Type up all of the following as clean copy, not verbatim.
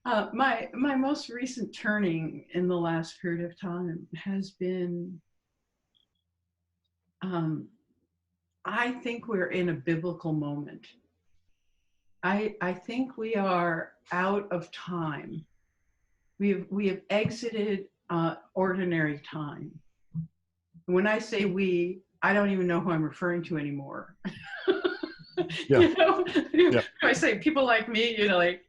My most recent turning in the last period of time has been, um, I think we're in a biblical moment. I think we are out of time. We have exited ordinary time. When I say we, I don't even know who I'm referring to anymore. Yeah, you know, yeah. I say people like me, like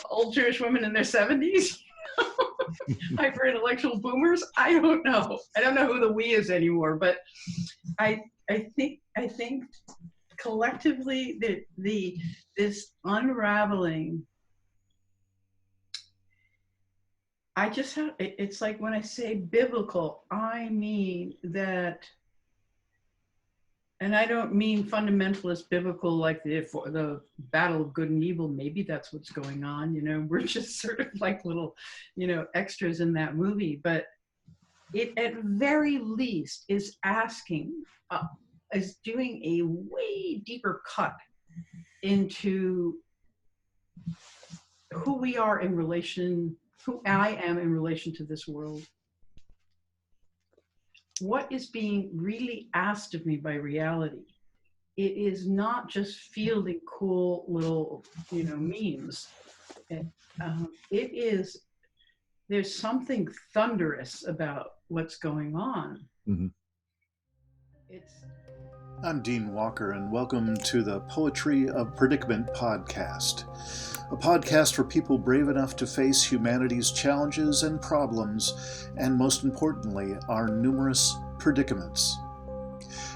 old Jewish women in their 70s, hyper intellectual boomers. I don't know. I don't know who the we is anymore, but I I think collectively the this unraveling. I just have it's like when I say biblical, I mean that, and I don't mean fundamentalist biblical like the battle of good and evil. Maybe that's what's going on. We're just sort of like little, extras in that movie. But it at very least is asking, is doing a way deeper cut into who we are in relation, who I am in relation to this world. What is being really asked of me by reality? It is not just fielding cool little, memes. It is, there's something thunderous about what's going on. Mm-hmm. It's I'm Dean Walker, and welcome to the Poetry of Predicament podcast, a podcast for people brave enough to face humanity's challenges and problems, and most importantly, our numerous predicaments.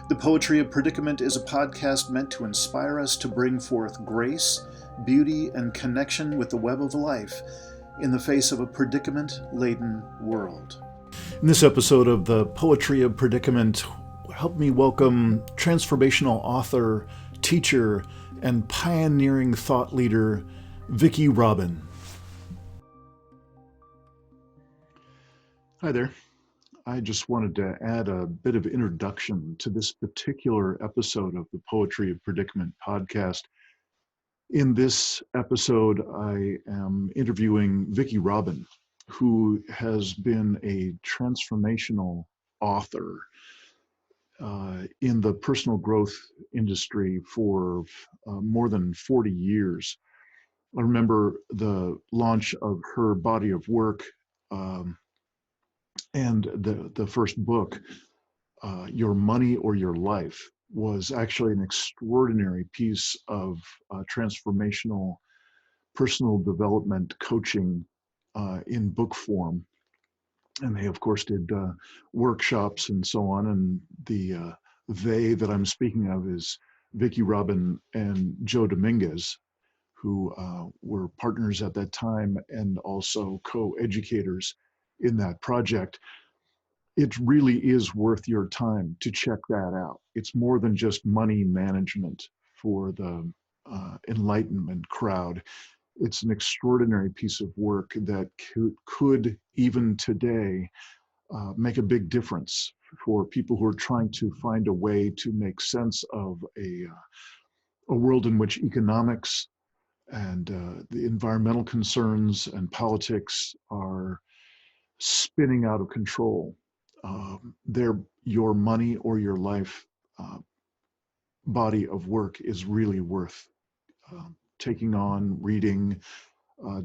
The Poetry of Predicament is a podcast meant to inspire us to bring forth grace, beauty, and connection with the web of life in the face of a predicament-laden world. In this episode of the Poetry of Predicament, help me welcome transformational author, teacher, and pioneering thought leader, Vicki Robin. Hi there. I just wanted to add a bit of introduction to this particular episode of the Poetry of Predicament podcast. In this episode, I am interviewing Vicki Robin, who has been a transformational author in the personal growth industry for more than 40 years. I remember the launch of her body of work and the first book, Your Money or Your Life, was actually an extraordinary piece of transformational personal development coaching in book form. And they, of course, did workshops and so on. And the they that I'm speaking of is Vicki Robin and Joe Dominguez, who were partners at that time and also co-educators in that project. It really is worth your time to check that out. It's more than just money management for the enlightenment crowd. It's an extraordinary piece of work that could even today make a big difference for people who are trying to find a way to make sense of a world in which economics and the environmental concerns and politics are spinning out of control. Your money or your life body of work is really worth taking on, reading,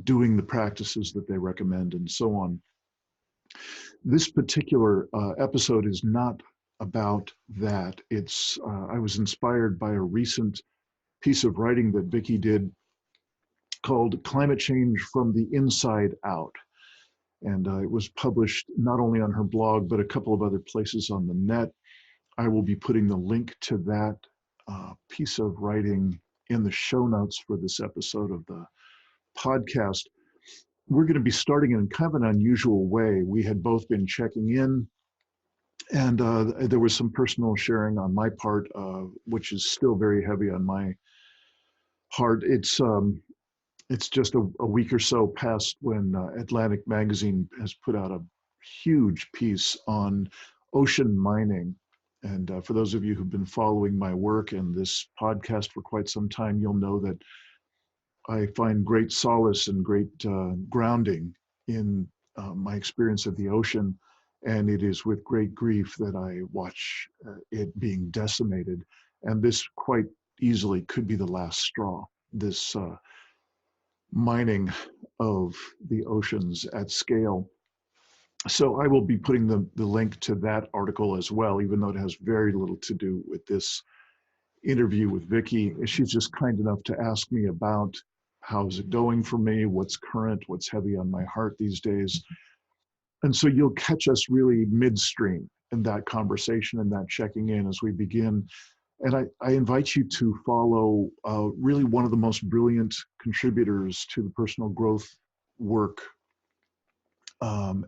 doing the practices that they recommend, and so on. This particular episode is not about that. It's I was inspired by a recent piece of writing that Vicki did called Climate Change from the Inside Out. And it was published not only on her blog, but a couple of other places on the net. I will be putting the link to that piece of writing in the show notes for this episode of the podcast. We're going to be starting in kind of an unusual way. We had both been checking in, and there was some personal sharing on my part, which is still very heavy on my heart. It's just a week or so past when Atlantic Magazine has put out a huge piece on ocean mining. And for those of you who've been following my work and this podcast for quite some time, you'll know that I find great solace and great grounding in my experience of the ocean. And it is with great grief that I watch it being decimated. And this quite easily could be the last straw, this mining of the oceans at scale. So I will be putting the link to that article as well, even though it has very little to do with this interview with Vicki. She's just kind enough to ask me about how's it going for me, what's current, what's heavy on my heart these days. And so you'll catch us really midstream in that conversation and that checking in as we begin. And I invite you to follow really one of the most brilliant contributors to the personal growth work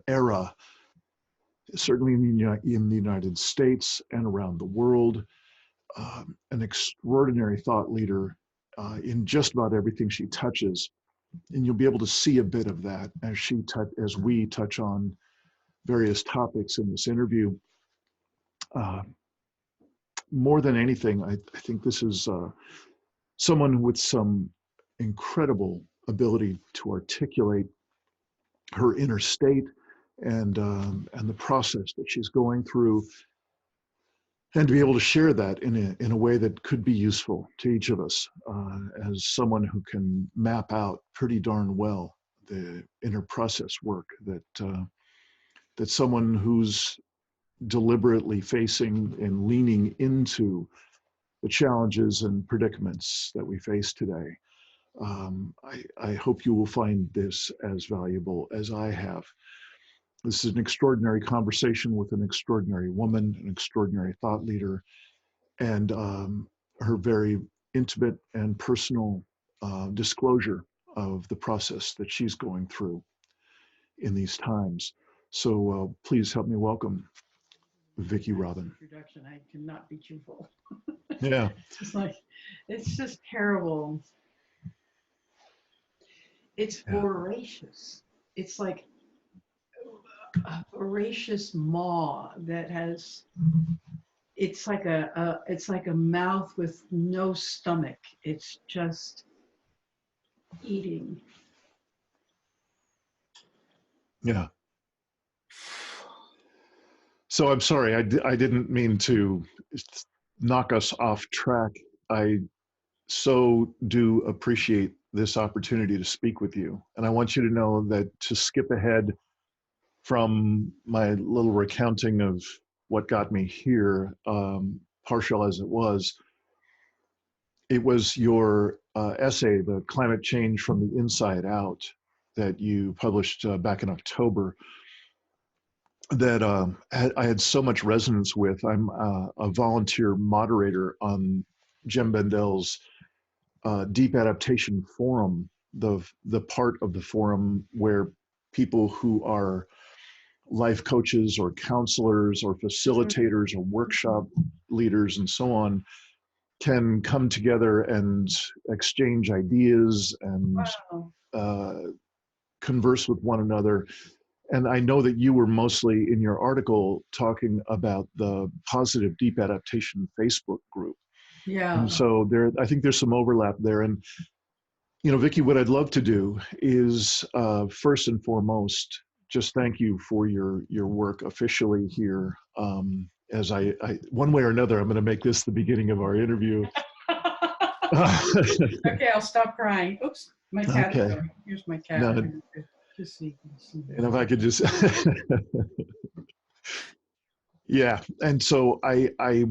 era, certainly in the United States and around the world. An extraordinary thought leader in just about everything she touches, and you'll be able to see a bit of that as we touch on various topics in this interview. More than anything, I think this is someone with some incredible ability to articulate her inner state and the process that she's going through, and to be able to share that in a way that could be useful to each of us as someone who can map out pretty darn well the inner process work that someone who's deliberately facing and leaning into the challenges and predicaments that we face today. I hope you will find this as valuable as I have. This is an extraordinary conversation with an extraordinary woman, an extraordinary thought leader, and her very intimate and personal disclosure of the process that she's going through in these times. So please help me welcome Vicki Robin. Introduction. I cannot be too full. Yeah. It's just terrible. It's voracious. It's like a voracious maw that has. It's like a mouth with no stomach. It's just eating. Yeah. So I'm sorry, I didn't mean to knock us off track. I so do appreciate this opportunity to speak with you. And I want you to know that to skip ahead from my little recounting of what got me here, partial as it was your essay, The Climate Change from the Inside Out, that you published back in October, that I had so much resonance with. I'm a volunteer moderator on Jim Bendel's Deep Adaptation Forum, the part of the forum where people who are life coaches or counselors or facilitators or workshop leaders and so on can come together and exchange ideas and converse with one another. And I know that you were mostly in your article talking about the Positive Deep Adaptation Facebook group. Yeah. And so I think there's some overlap there. And, you know, Vicki, what I'd love to do is first and foremost, just thank you for your work officially here. As I one way or another, I'm going to make this the beginning of our interview. Okay, I'll stop crying. Oops, my cat. Okay. Here's my cat. No, just so you can see. and if I could just, yeah. And so I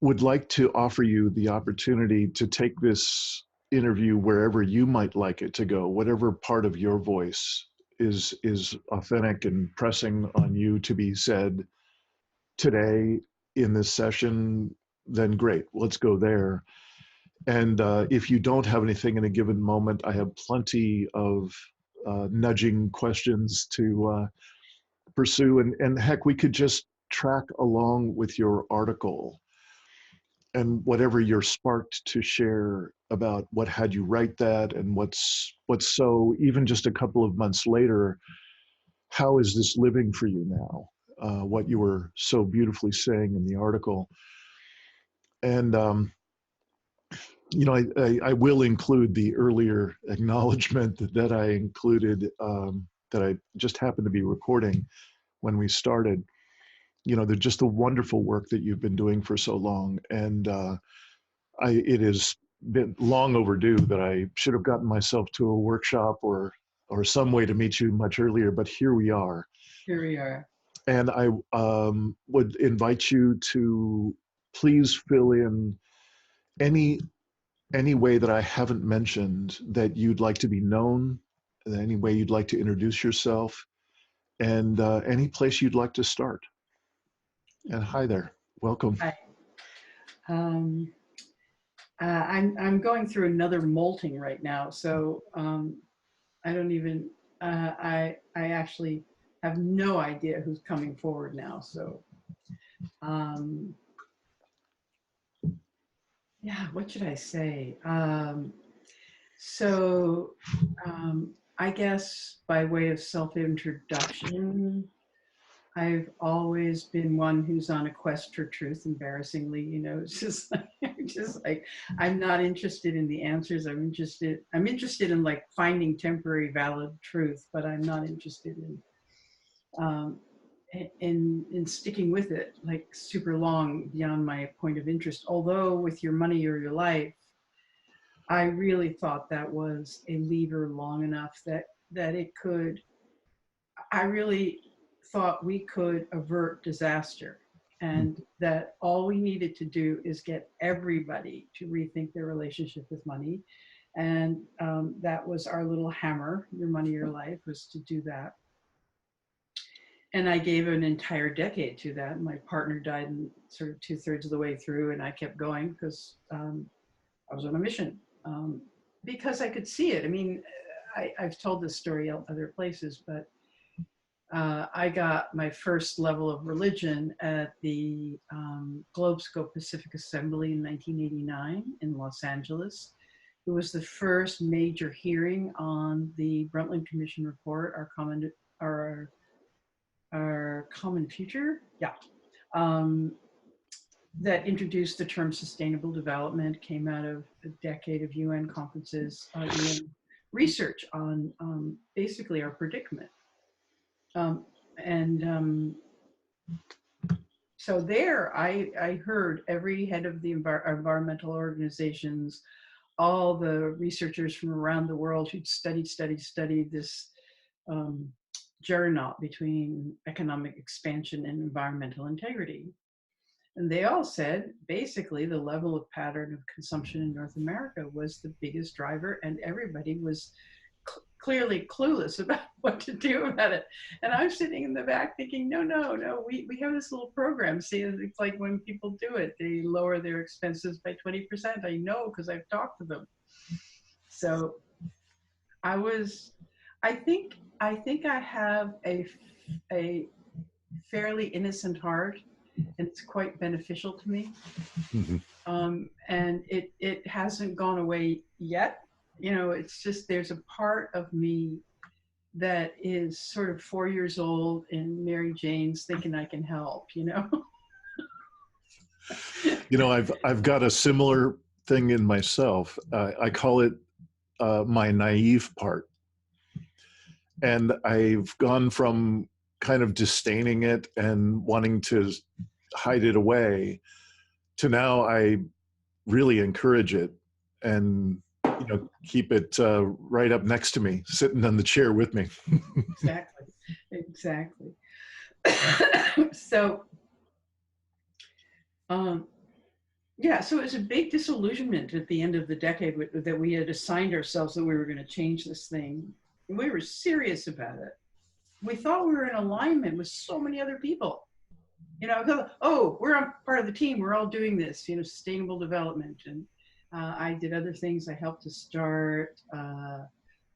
would like to offer you the opportunity to take this interview wherever you might like it to go, whatever part of your voice is authentic and pressing on you to be said today in this session, then great, let's go there. And if you don't have anything in a given moment, I have plenty of nudging questions to pursue. And heck, we could just track along with your article and whatever you're sparked to share about what had you write that, and what's so, even just a couple of months later, how is this living for you now? What you were so beautifully saying in the article. And I will include the earlier acknowledgement that I included, that I just happened to be recording when we started. They're just the wonderful work that you've been doing for so long. And it has been long overdue that I should have gotten myself to a workshop or some way to meet you much earlier, but here we are. Here we are. And I would invite you to please fill in any way that I haven't mentioned that you'd like to be known, any way you'd like to introduce yourself, and any place you'd like to start. And hi there, welcome. Hi. I'm going through another molting right now, so I don't even I actually have no idea who's coming forward now. So yeah, what should I say? So I guess by way of self-introduction, I've always been one who's on a quest for truth, embarrassingly, it's just like, I'm not interested in the answers. I'm interested in like finding temporary valid truth, but I'm not interested in sticking with it like super long beyond my point of interest. Although with your money or your life, I really thought that was a lever long enough that it could, I really thought we could avert disaster, and that all we needed to do is get everybody to rethink their relationship with money. And that was our little hammer, your money, your life, was to do that. And I gave an entire decade to that. My partner died in sort of 2/3 of the way through, and I kept going because I was on a mission, because I could see it. I mean, I've told this story other places, but I got my first level of religion at the Globescope Pacific Assembly in 1989 in Los Angeles. It was the first major hearing on the Brundtland Commission report, our common future. Yeah. That introduced the term sustainable development, came out of a decade of UN conferences, UN research on basically our predicament. So there, I heard every head of the environmental organizations, all the researchers from around the world who'd studied this juggernaut between economic expansion and environmental integrity. And they all said, basically, the level of pattern of consumption in North America was the biggest driver, and everybody was clearly clueless about what to do about it. And I'm sitting in the back thinking, no, we have this little program. See, it's like when people do it, they lower their expenses by 20%. I know because I've talked to them. So I think I have a fairly innocent heart, and it's quite beneficial to me. And it hasn't gone away yet. It's just, there's a part of me that is sort of 4 years old and Mary Jane's thinking I can help. I've got a similar thing in myself. I call it my naive part. And I've gone from kind of disdaining it and wanting to hide it away to now I really encourage it and keep it right up next to me, sitting on the chair with me. Exactly. So yeah, so it was a big disillusionment at the end of the decade that we had assigned ourselves that we were going to change this thing. And we were serious about it. We thought we were in alignment with so many other people. Oh, we're on part of the team. We're all doing this, sustainable development. And I did other things. I helped to start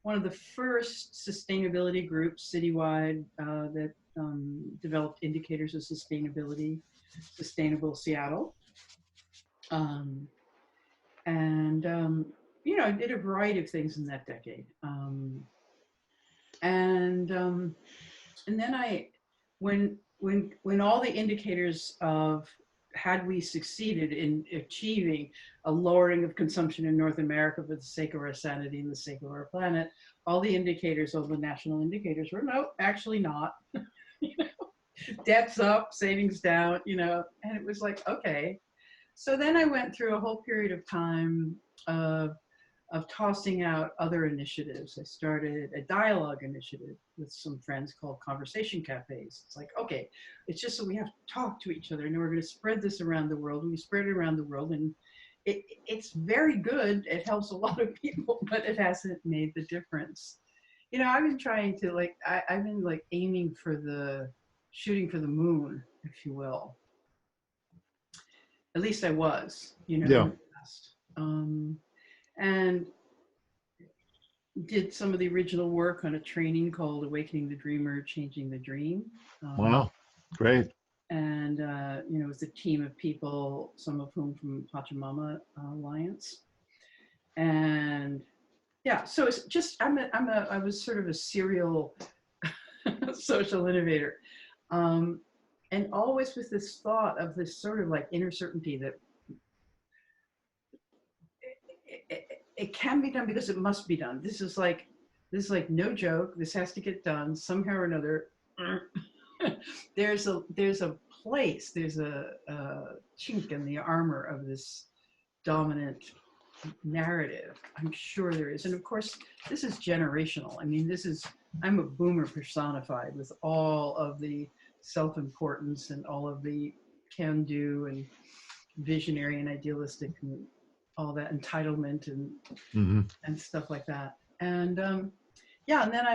one of the first sustainability groups citywide that developed indicators of sustainability, Sustainable Seattle. I did a variety of things in that decade. And then when all the indicators of had we succeeded in achieving a lowering of consumption in North America for the sake of our sanity and the sake of our planet, all the indicators, all the national indicators were, no, actually not. You know, debt's up, savings down, you know, and it was like, okay. So then I went through a whole period of time of tossing out other initiatives. I started a dialogue initiative with some friends called Conversation Cafes. It's like, okay, it's just that we have to talk to each other and we're going to spread this around the world. And we spread it around the world, and it's very good. It helps a lot of people, but it hasn't made the difference. You know, I've been trying to I've been like aiming for shooting for the moon, if you will. At least I was, you know, Yeah. in the past. And did some of the original work on a training called Awakening the Dreamer, Changing the Dream. Wow. Great. And, you know, it was a team of people, some of whom from Pachamama Alliance. And yeah, so it's just, I was sort of a serial social innovator. And always with this thought of this sort of like inner certainty that it can be done because it must be done. This is like no joke. This has to get done somehow or another. There's a place, there's a chink in the armor of this dominant narrative. I'm sure there is. And of course, this is generational. I mean, I'm a boomer personified with all of the self-importance and all of the can-do and visionary and idealistic and all that entitlement and stuff like that. And yeah, and then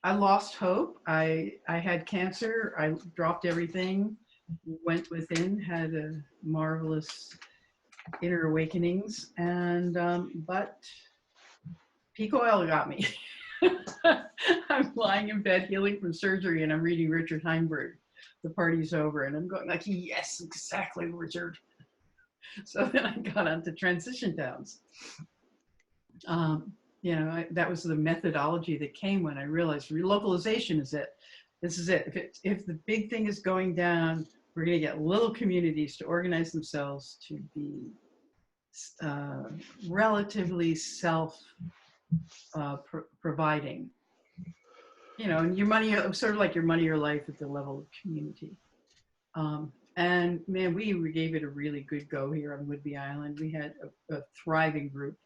I lost hope. I had cancer. I dropped everything, went within, had a marvelous inner awakenings, and but peak oil got me. I'm lying in bed healing from surgery, and I'm reading Richard Heinberg. The party's over, and I'm going like, yes, exactly, Richard. So then I got onto transition towns. You know, that was the methodology that came when I realized relocalization is it. This is it. If the big thing is going down, we're going to get little communities to organize themselves to be relatively self-providing. You know, and your money, sort of like your money or life at the level of community. And man, we gave it a really good go here on Whidbey Island. We had a thriving group.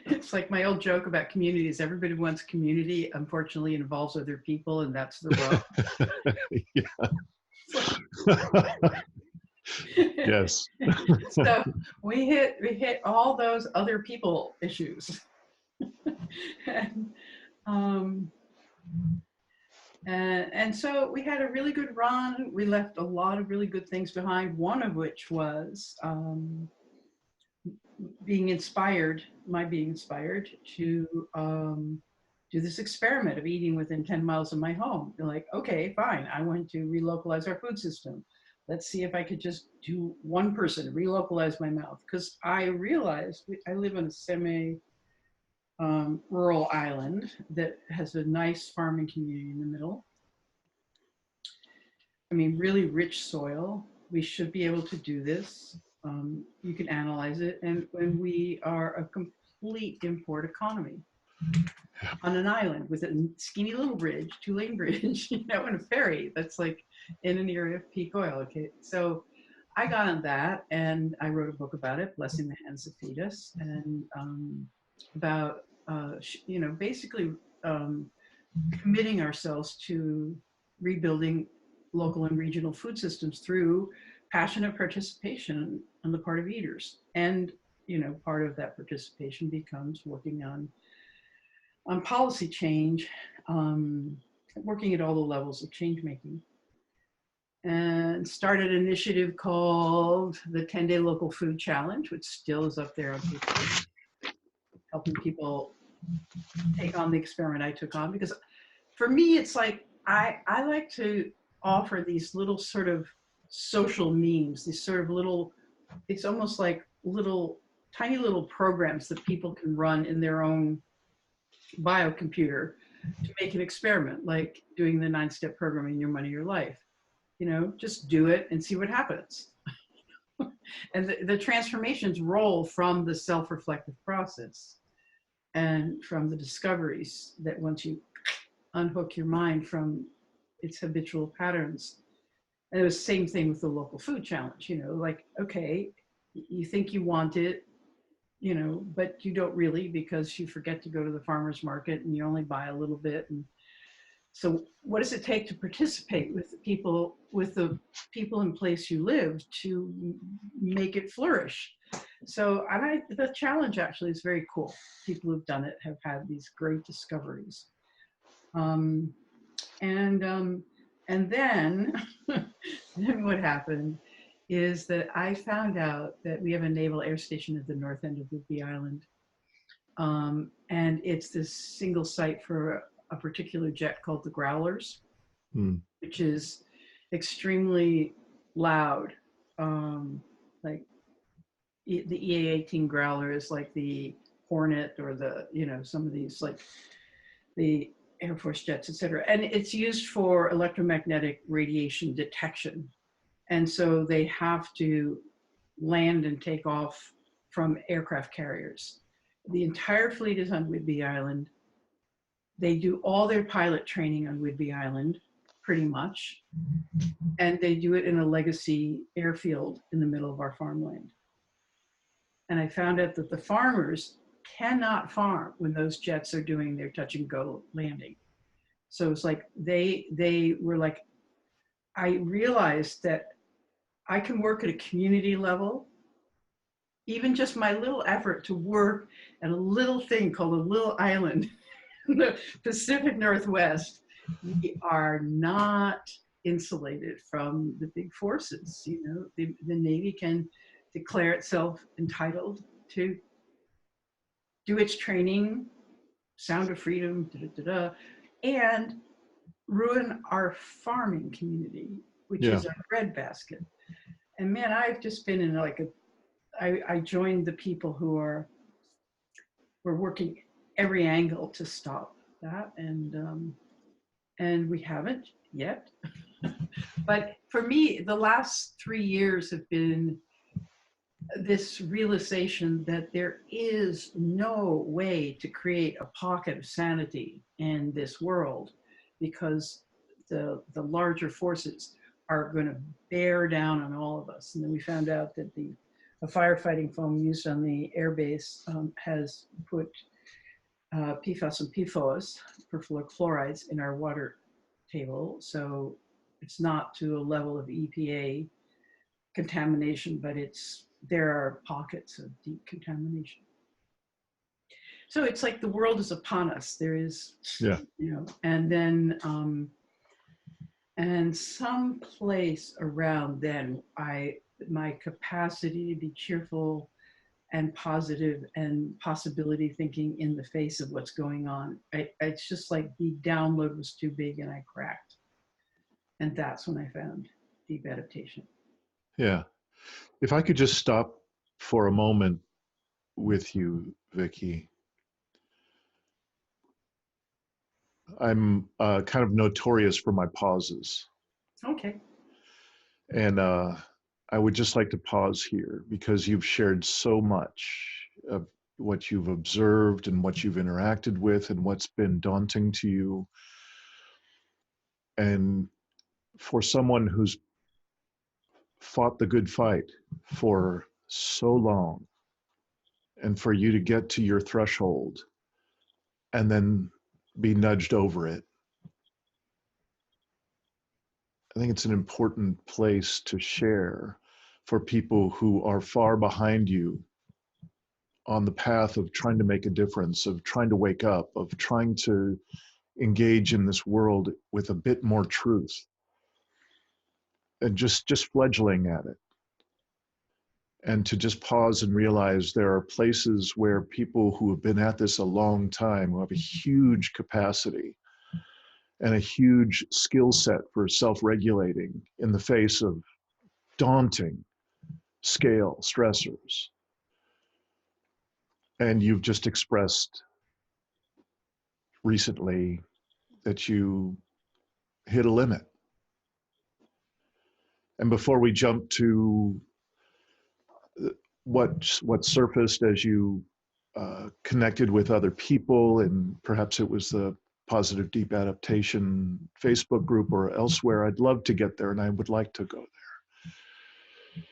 It's like my old joke about communities. Everybody wants community. Unfortunately, it involves other people, and that's the rub. Yes. So we hit all those other people issues. And so we had a really good run. We left a lot of really good things behind, one of which was being inspired to do this experiment of eating within 10 miles of my home. They're like, okay, fine, I want to relocalize our food system. Let's see if I could just do one person, relocalize my mouth. Because I realized I live on a semi-rural island that has a nice farming community in the middle. I mean, really rich soil. We should be able to do this. You can analyze it. And when we are a complete import economy on an island with a skinny little bridge, 2-lane bridge, you know, and a ferry that's like in an area of peak oil. Okay, so I got on that and I wrote a book about it, Blessing the Hands That Feed Us, and about, you know, basically committing ourselves to rebuilding local and regional food systems through passionate participation on the part of eaters. And, you know, part of that participation becomes working on policy change, working at all the levels of change making. And started an initiative called the 10-Day Local Food Challenge, which still is up there on Facebook, helping people take on the experiment I took on. Because for me, it's like, I like to offer these little sort of social memes, these sort of little, it's almost like tiny little programs that people can run in their own biocomputer to make an experiment, like doing the 9-step program in Your Money, Your Life. Just do it and see what happens. And the transformations roll from the self-reflective process and from the discoveries that once you unhook your mind from its habitual patterns. And it was the same thing with the local food challenge, like, okay, you think you want it, but you don't really, because you forget to go to the farmer's market and you only buy a little bit. And so what does it take to participate with the people in place you live to make it flourish? So the challenge actually is very cool. People who've done it have had these great discoveries. And then, then what happened is that I found out that we have a naval air station at the north end of Whidbey Island. And it's this single site for a particular jet called the Growlers, which is extremely loud. Like the EA-18 Growler is like the Hornet or the, some of these, like the Air Force jets, et cetera. And it's used for electromagnetic radiation detection. And so they have to land and take off from aircraft carriers. The entire fleet is on Whidbey Island. They do all their pilot training on Whidbey Island, pretty much. And they do it in a legacy airfield in the middle of our farmland. And I found out that the farmers cannot farm when those jets are doing their touch and go landing. So it's like they were like, I realized that I can work at a community level. Even just my little effort to work at a little thing called a little island in the Pacific Northwest, we are not insulated from the big forces. The Navy can declare itself entitled to do its training, Sound of Freedom, and ruin our farming community, which is our breadbasket. And man, I've just been in like I joined the people who were working every angle to stop that, and we haven't yet. But for me, the last 3 years have been this realization that there is no way to create a pocket of sanity in this world, because the larger forces are going to bear down on all of us. And then we found out that the firefighting foam used on the airbase has put PFAS and PFOS, perfluorochlorides, in our water table. So it's not to a level of EPA contamination, but there are pockets of deep contamination. So it's like the world is upon us. There is, and then, and some place around then, my capacity to be cheerful and positive and possibility thinking in the face of what's going on, it's just like the download was too big and I cracked. And that's when I found deep adaptation. Yeah. If I could just stop for a moment with you, Vicki. I'm kind of notorious for my pauses. Okay. And I would just like to pause here because you've shared so much of what you've observed and what you've interacted with and what's been daunting to you. And for someone who's fought the good fight for so long, and for you to get to your threshold and then be nudged over it, I think it's an important place to share for people who are far behind you on the path of trying to make a difference, of trying to wake up, of trying to engage in this world with a bit more truth, and just fledgling at it. And to just pause and realize there are places where people who have been at this a long time, who have a huge capacity and a huge skill set for self-regulating in the face of daunting scale stressors. And you've just expressed recently that you hit a limit. And before we jump to what surfaced as you connected with other people, and perhaps it was the Positive Deep Adaptation Facebook group or elsewhere, I'd love to get there, and I would like to go there.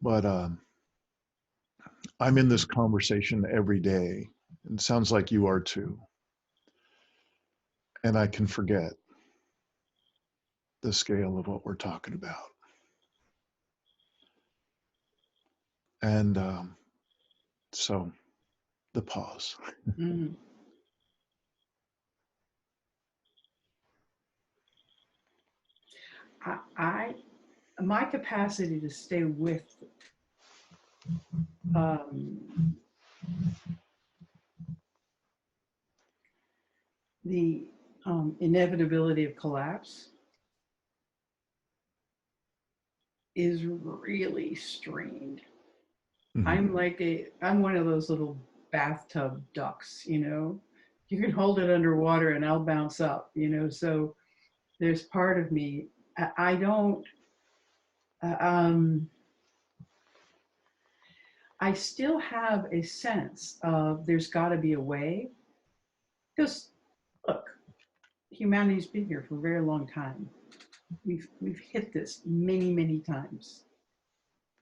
But I'm in this conversation every day, and it sounds like you are too. And I can forget the scale of what we're talking about. And so the pause. Mm. My capacity to stay with the inevitability of collapse is really strained. Mm-hmm. I'm one of those little bathtub ducks, you know. You can hold it underwater and I'll bounce up, you know. So there's part of me, I don't, I still have a sense of there's got to be a way. Because look, humanity's been here for a very long time. We've hit this many times,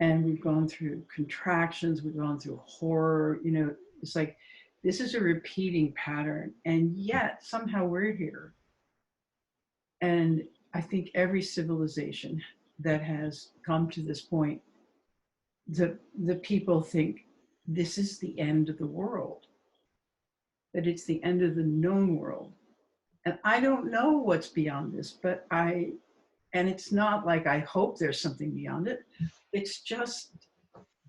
and we've gone through contractions. We've gone through horror. You know, it's like this is a repeating pattern, and yet somehow we're here. And I think every civilization that has come to this point, the people think this is the end of the world, that it's the end of the known world. And I don't know what's beyond this, but and it's not like I hope there's something beyond it. It's just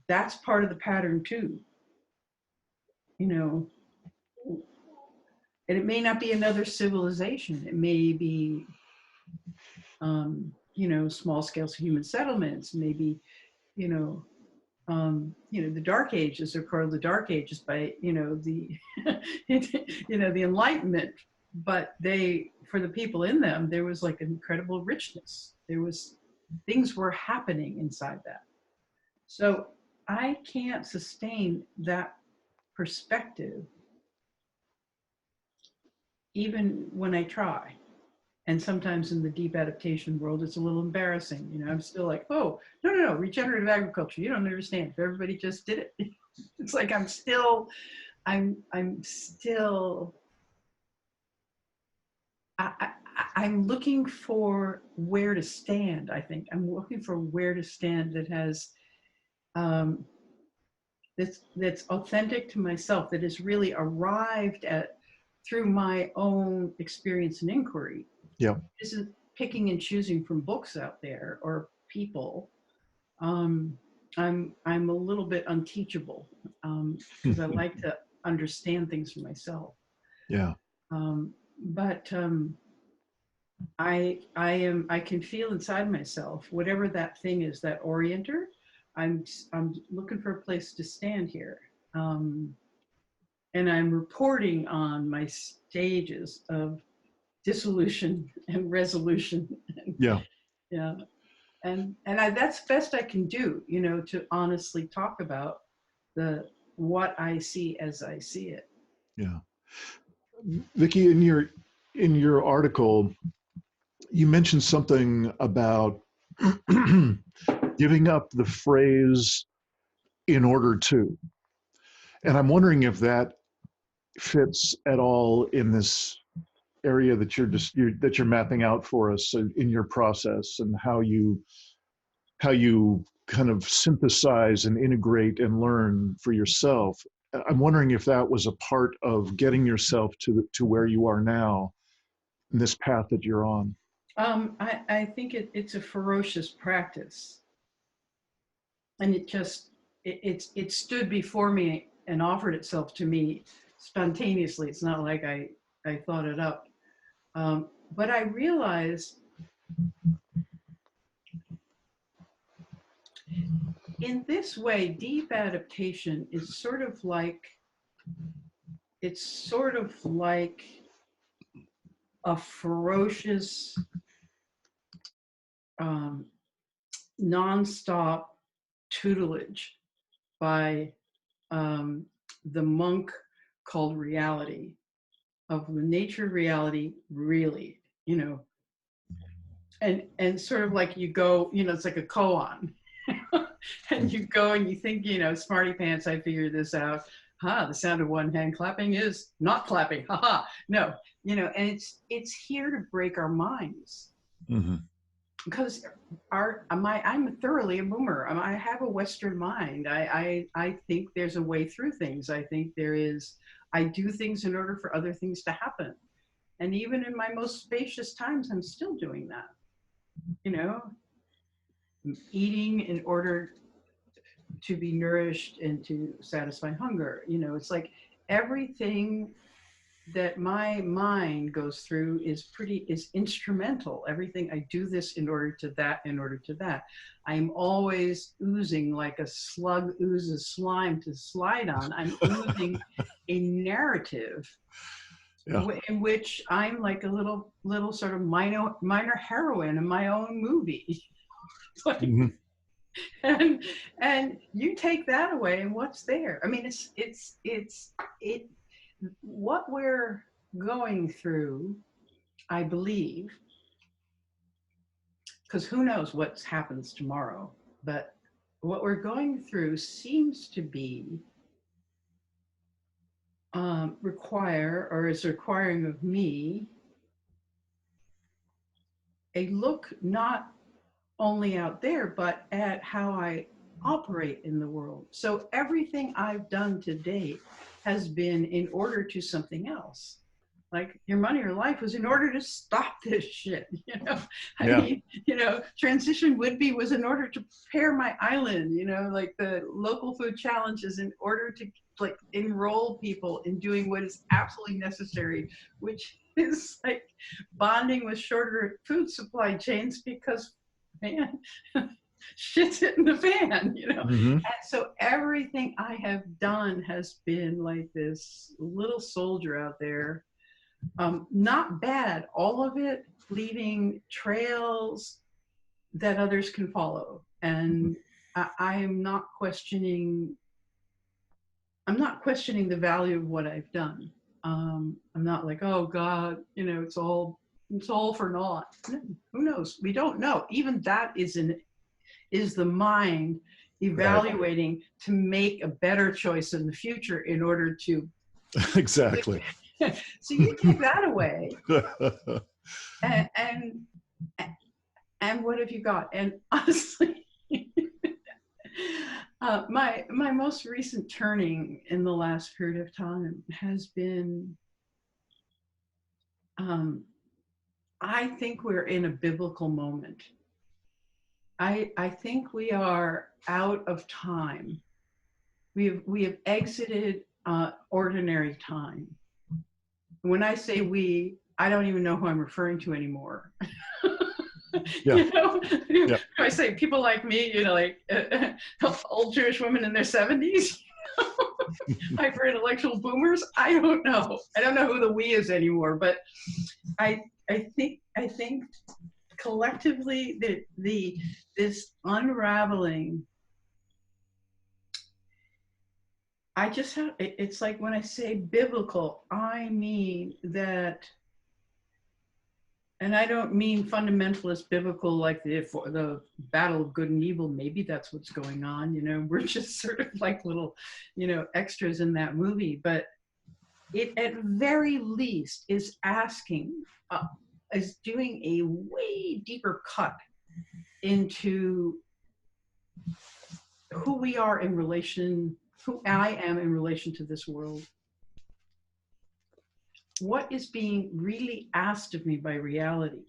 that's part of the pattern too, you know. And it may not be another civilization. It may be, you know, small scale human settlements. Maybe, you know, the Dark Ages are called the Dark Ages by, you know, the, you know, the Enlightenment. But for the people in them, there was like incredible richness. Things were happening inside that. So I can't sustain that perspective even when I try. And sometimes in the deep adaptation world, it's a little embarrassing. You know, I'm still like, oh, no, regenerative agriculture. You don't understand. If everybody just did it, it's like I'm still, I'm looking for where to stand. I think I'm looking for where to stand that has, that's authentic to myself, that is really arrived at through my own experience and inquiry. Yeah. Isn't picking and choosing from books out there or people. I'm a little bit unteachable because I like to understand things for myself. Yeah. But I can feel inside myself whatever that thing is, that orienter. I'm looking for a place to stand here. And I'm reporting on my stages of dissolution and resolution. Yeah. Yeah. And that's best I can do, you know, to honestly talk about what I see as I see it. Yeah. Vicki, in your article, you mentioned something about giving up the phrase "in order to," and I'm wondering if that fits at all in this area that you're mapping out for us in your process, and how you kind of synthesize and integrate and learn for yourself. I'm wondering if that was a part of getting yourself to where you are now in this path that you're on. I think it's a ferocious practice, and it stood before me and offered itself to me spontaneously. It's not like I thought it up, but I realized in this way, deep adaptation is sort of like a ferocious, um, nonstop tutelage by the monk called reality, of the nature of reality, really, and sort of like you go, it's like a koan. And you go and you think, smarty pants, I figured this out. The sound of one hand clapping is not clapping. No, and it's here to break our minds. Mm-hmm. Because I'm thoroughly a boomer. I have a Western mind. I think there's a way through things. I think I do things in order for other things to happen. And even in my most spacious times, I'm still doing that. Eating in order to be nourished and to satisfy hunger. It's like everything that my mind goes through is instrumental. Everything, I do this in order to that, in order to that. I'm always oozing like a slug oozes slime to slide on. I'm oozing a narrative in which I'm like a little sort of minor heroine in my own movie. Like, mm-hmm. and you take that away, and what's there? I mean, what we're going through, I believe, because who knows what happens tomorrow, but what we're going through seems to be is requiring of me a look not only out there, but at how I operate in the world. So everything I've done to date has been in order to something else. Like Your Money or Life was in order to stop this shit, I mean, Transition Would-Be was in order to prepare my island, like the local food challenge is in order to like enroll people in doing what is absolutely necessary, which is like bonding with shorter food supply chains, because man, shit's hitting the fan, Mm-hmm. And so everything I have done has been like this little soldier out there. Not bad, all of it leaving trails that others can follow. And I'm not questioning the value of what I've done. I'm not like, oh God, it's all for naught. Who knows? We don't know. Even that is the mind evaluating to make a better choice in the future in order to exactly. So you take that away, and what have you got? And honestly, my most recent turning in the last period of time has been, I think we're in a biblical moment. I think we are out of time. We have exited ordinary time. When I say we, I don't even know who I'm referring to anymore. Yeah. Yeah. I say people like me, like old Jewish women in their 70s, hyper intellectual boomers. I don't know who the we is anymore, but I think collectively this unraveling. It's like when I say biblical, I mean that, and I don't mean fundamentalist biblical, like the battle of good and evil. Maybe that's what's going on. We're just sort of like little, extras in that movie. But it, at very least, is doing a way deeper cut into who we are in relation, who I am in relation to this world. What is being really asked of me by reality?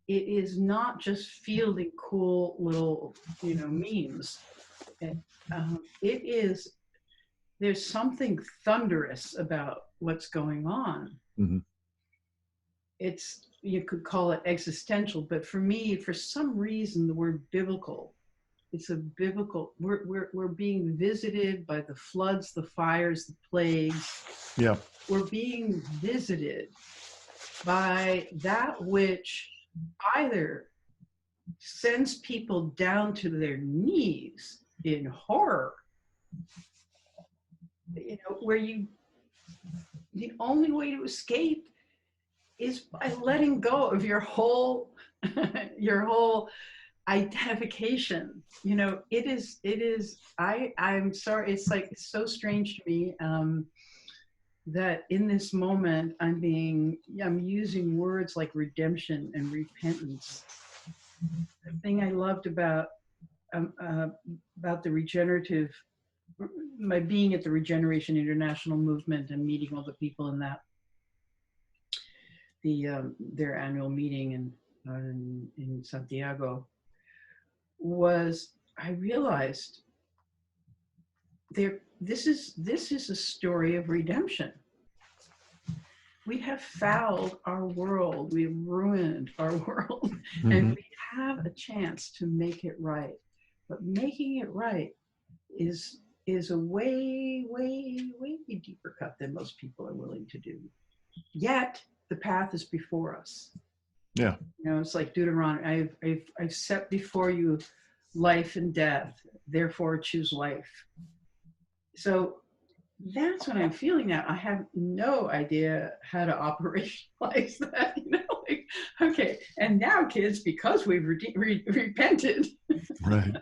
It is not just fielding cool little, memes. It is, there's something thunderous about what's going on. Mm-hmm. You could call it existential, but for me, for some reason, the word biblical, it's a biblical, we're being visited by the floods, the fires, the plagues. Yeah. We're being visited by that which either sends people down to their knees in horror, where the only way to escape is by letting go of your whole your whole identification. I'm sorry, it's like so strange to me that in this moment I'm using words like redemption and repentance. The thing I loved about the regenerative, my being at the Regeneration International movement and meeting all the people in that, their annual meeting in Santiago, was I realized this is a story of redemption. We have fouled our world, we've ruined our world, and we have a chance to make it right. But making it right is a way, way, way deeper cut than most people are willing to do. Yet the path is before us. Yeah. It's like Deuteronomy. I've set before you life and death, therefore choose life. So that's what I'm feeling now. I have no idea how to operationalize that. Okay, and now kids, because we've repented, right,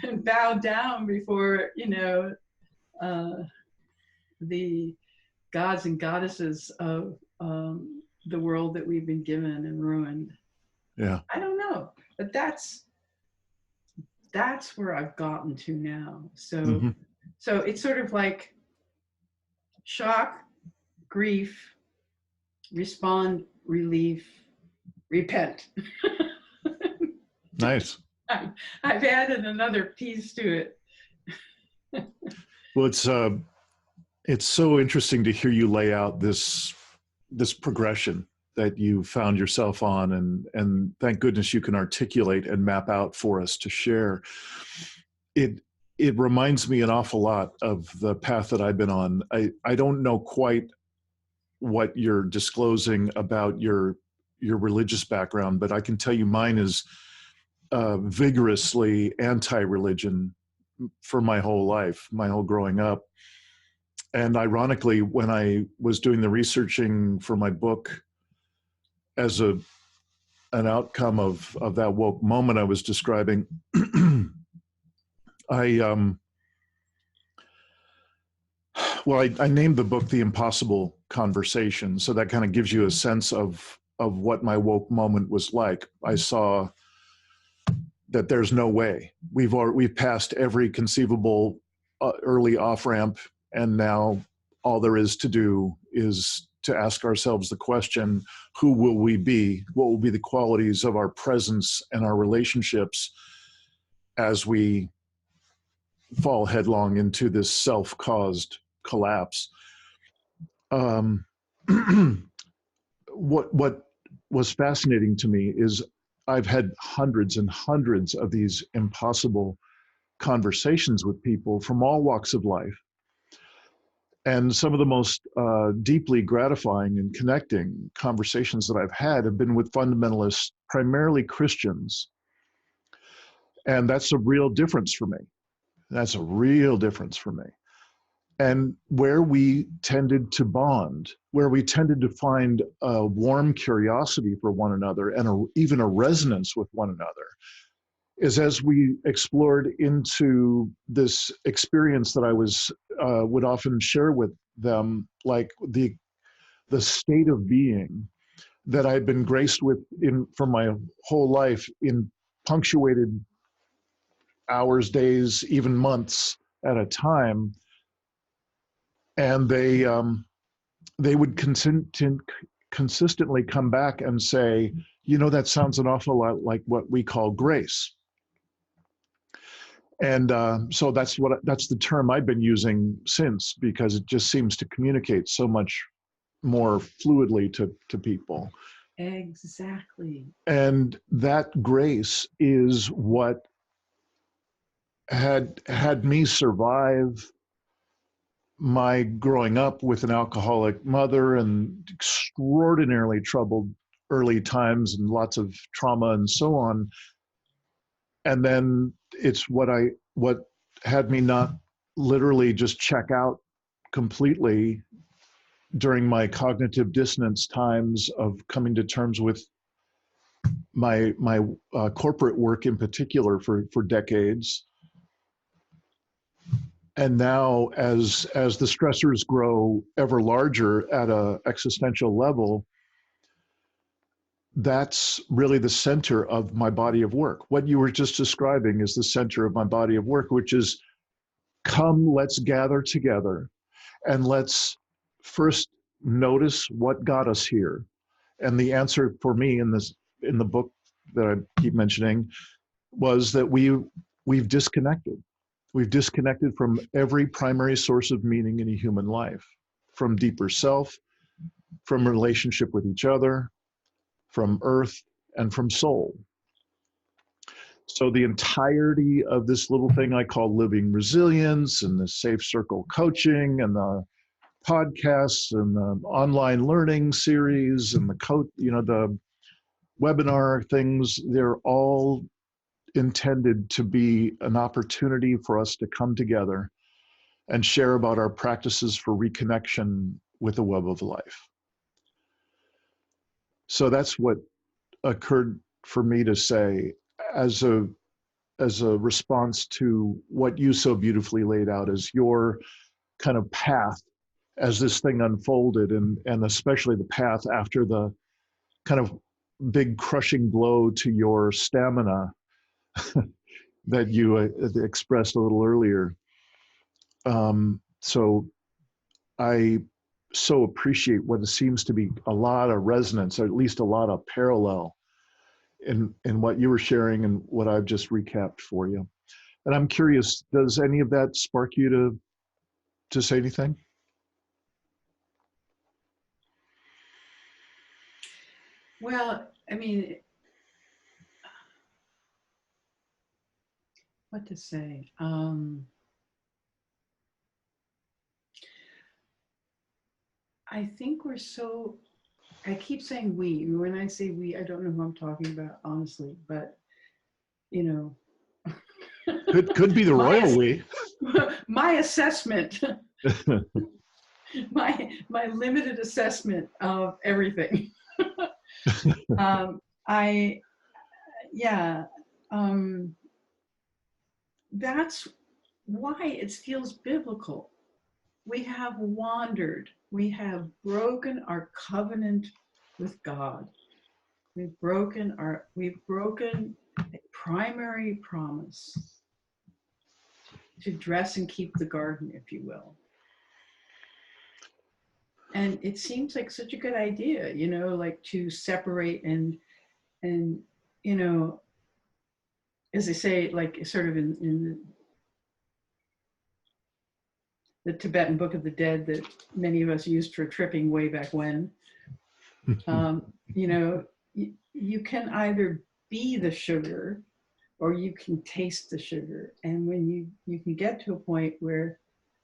and bowed down before the gods and goddesses of the world that we've been given and ruined. Yeah. I don't know, but that's where I've gotten to now. So so it's sort of like shock, grief, respond, relief, repent. Nice. I've added another piece to it. Well, it's so interesting to hear you lay out this progression that you found yourself on, and thank goodness you can articulate and map out for us to share. It reminds me an awful lot of the path that I've been on. I don't know quite what you're disclosing about your religious background, but I can tell you mine is vigorously anti-religion for my whole life, my whole growing up. And ironically, when I was doing the researching for my book as an outcome of that woke moment I was describing, I named the book The Impossible Conversation. So that kind of gives you a sense of what my woke moment was like. I saw that there's no way. We've passed every conceivable early off-ramp, and now all there is to do is to ask ourselves the question, who will we be? What will be the qualities of our presence and our relationships as we fall headlong into this self-caused collapse? What was fascinating to me is I've had hundreds and hundreds of these impossible conversations with people from all walks of life. And some of the most deeply gratifying and connecting conversations that I've had have been with fundamentalists, primarily Christians. And that's a real difference for me. That's a real difference for me. And where we tended to bond, where we tended to find a warm curiosity for one another and even a resonance with one another, is as we explored into this experience that I would often share with them, like the state of being that I'd been graced with for my whole life, in punctuated hours, days, even months at a time. And they would consistently come back and say, that sounds an awful lot like what we call grace. And so that's the term I've been using since, because it just seems to communicate so much more fluidly to people. Exactly. And that grace is what had me survive my growing up with an alcoholic mother and extraordinarily troubled early times and lots of trauma and so on. And then it's what had me not literally just check out completely during my cognitive dissonance times of coming to terms with my corporate work in particular for decades. And now as the stressors grow ever larger at a existential level, that's really the center of my body of work. What you were just describing is the center of my body of work, which is, come, let's gather together and let's first notice what got us here. And the answer for me in the book that I keep mentioning was that we've disconnected. We've disconnected from every primary source of meaning in a human life, from deeper self, from relationship with each other, from earth, and from soul. So the entirety of this little thing I call living resilience, and the safe circle coaching, and the podcasts, and the online learning series, and the webinar things, they're all intended to be an opportunity for us to come together and share about our practices for reconnection with the web of life. So that's what occurred for me to say as a response to what you so beautifully laid out as your kind of path as this thing unfolded, and especially the path after the kind of big crushing blow to your stamina that you expressed a little earlier. So I so appreciate what seems to be a lot of resonance, or at least a lot of parallel in what you were sharing and what I've just recapped for you. And I'm curious, does any of that spark you to say anything? Well, I mean, what to say? I think I keep saying we. When I say we, I don't know who I'm talking about, honestly, but, you know. Could be the royal we. My assessment, my limited assessment of everything. That's why it feels biblical. We have wandered. We have broken our covenant with God. We've broken a primary promise to dress and keep the garden, if you will. And it seems like such a good idea, like to separate and as they say, like sort of in the Tibetan Book of the Dead that many of us used for tripping way back when, you can either be the sugar or you can taste the sugar. And when you can get to a point where,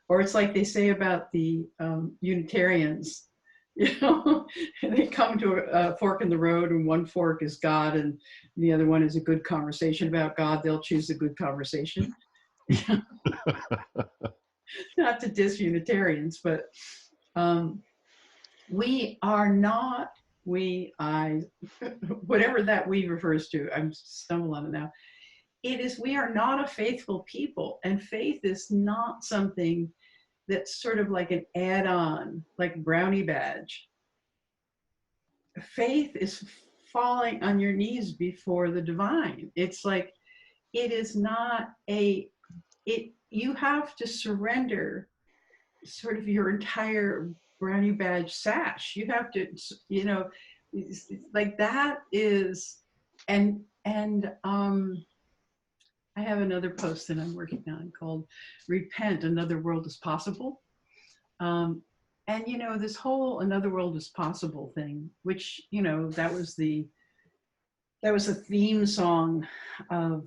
or it's like they say about the Unitarians, they come to a fork in the road, and one fork is God and the other one is a good conversation about God. They'll choose the good conversation. Not to diss Unitarians, but we are not, whatever that we refers to, I'm stumbling on it now. We are not a faithful people, and faith is not something that's sort of like an add-on, like brownie badge. Faith is falling on your knees before the divine. It's like, it is not you have to surrender sort of your entire brownie badge sash. You have to, like that is, and I have another post that I'm working on called Repent, Another World is Possible. And, this whole Another World is Possible thing, which, that was a theme song of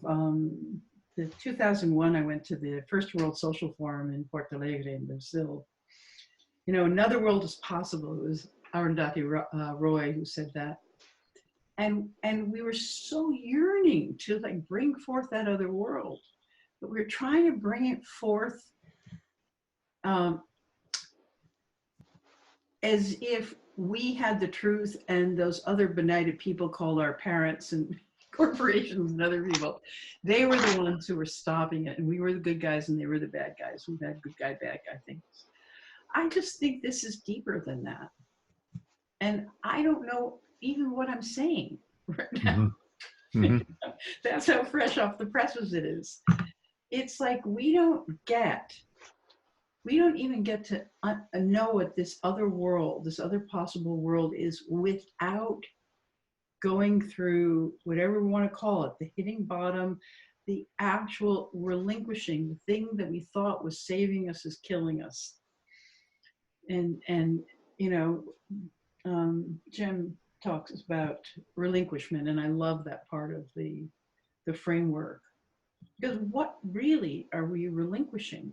the 2001, I went to the First World Social Forum in Porto Alegre in Brazil. another world is possible. It was Arundhati Roy who said that. And we were so yearning to like bring forth that other world, but we were trying to bring it forth as if we had the truth and those other benighted people called our parents and corporations and other people, they were the ones who were stopping it, and we were the good guys and they were the bad guys. We've had good guy, bad guy things. I just think this is deeper than that. And I don't know even what I'm saying right now. Mm-hmm. Mm-hmm. That's how fresh off the presses it is. It's like we don't even get to know what this other world, this other possible world is without going through whatever we want to call it, the hitting bottom, the actual relinquishing, the thing that we thought was saving us is killing us. And Jim talks about relinquishment, and I love that part of the framework. Because what really are we relinquishing?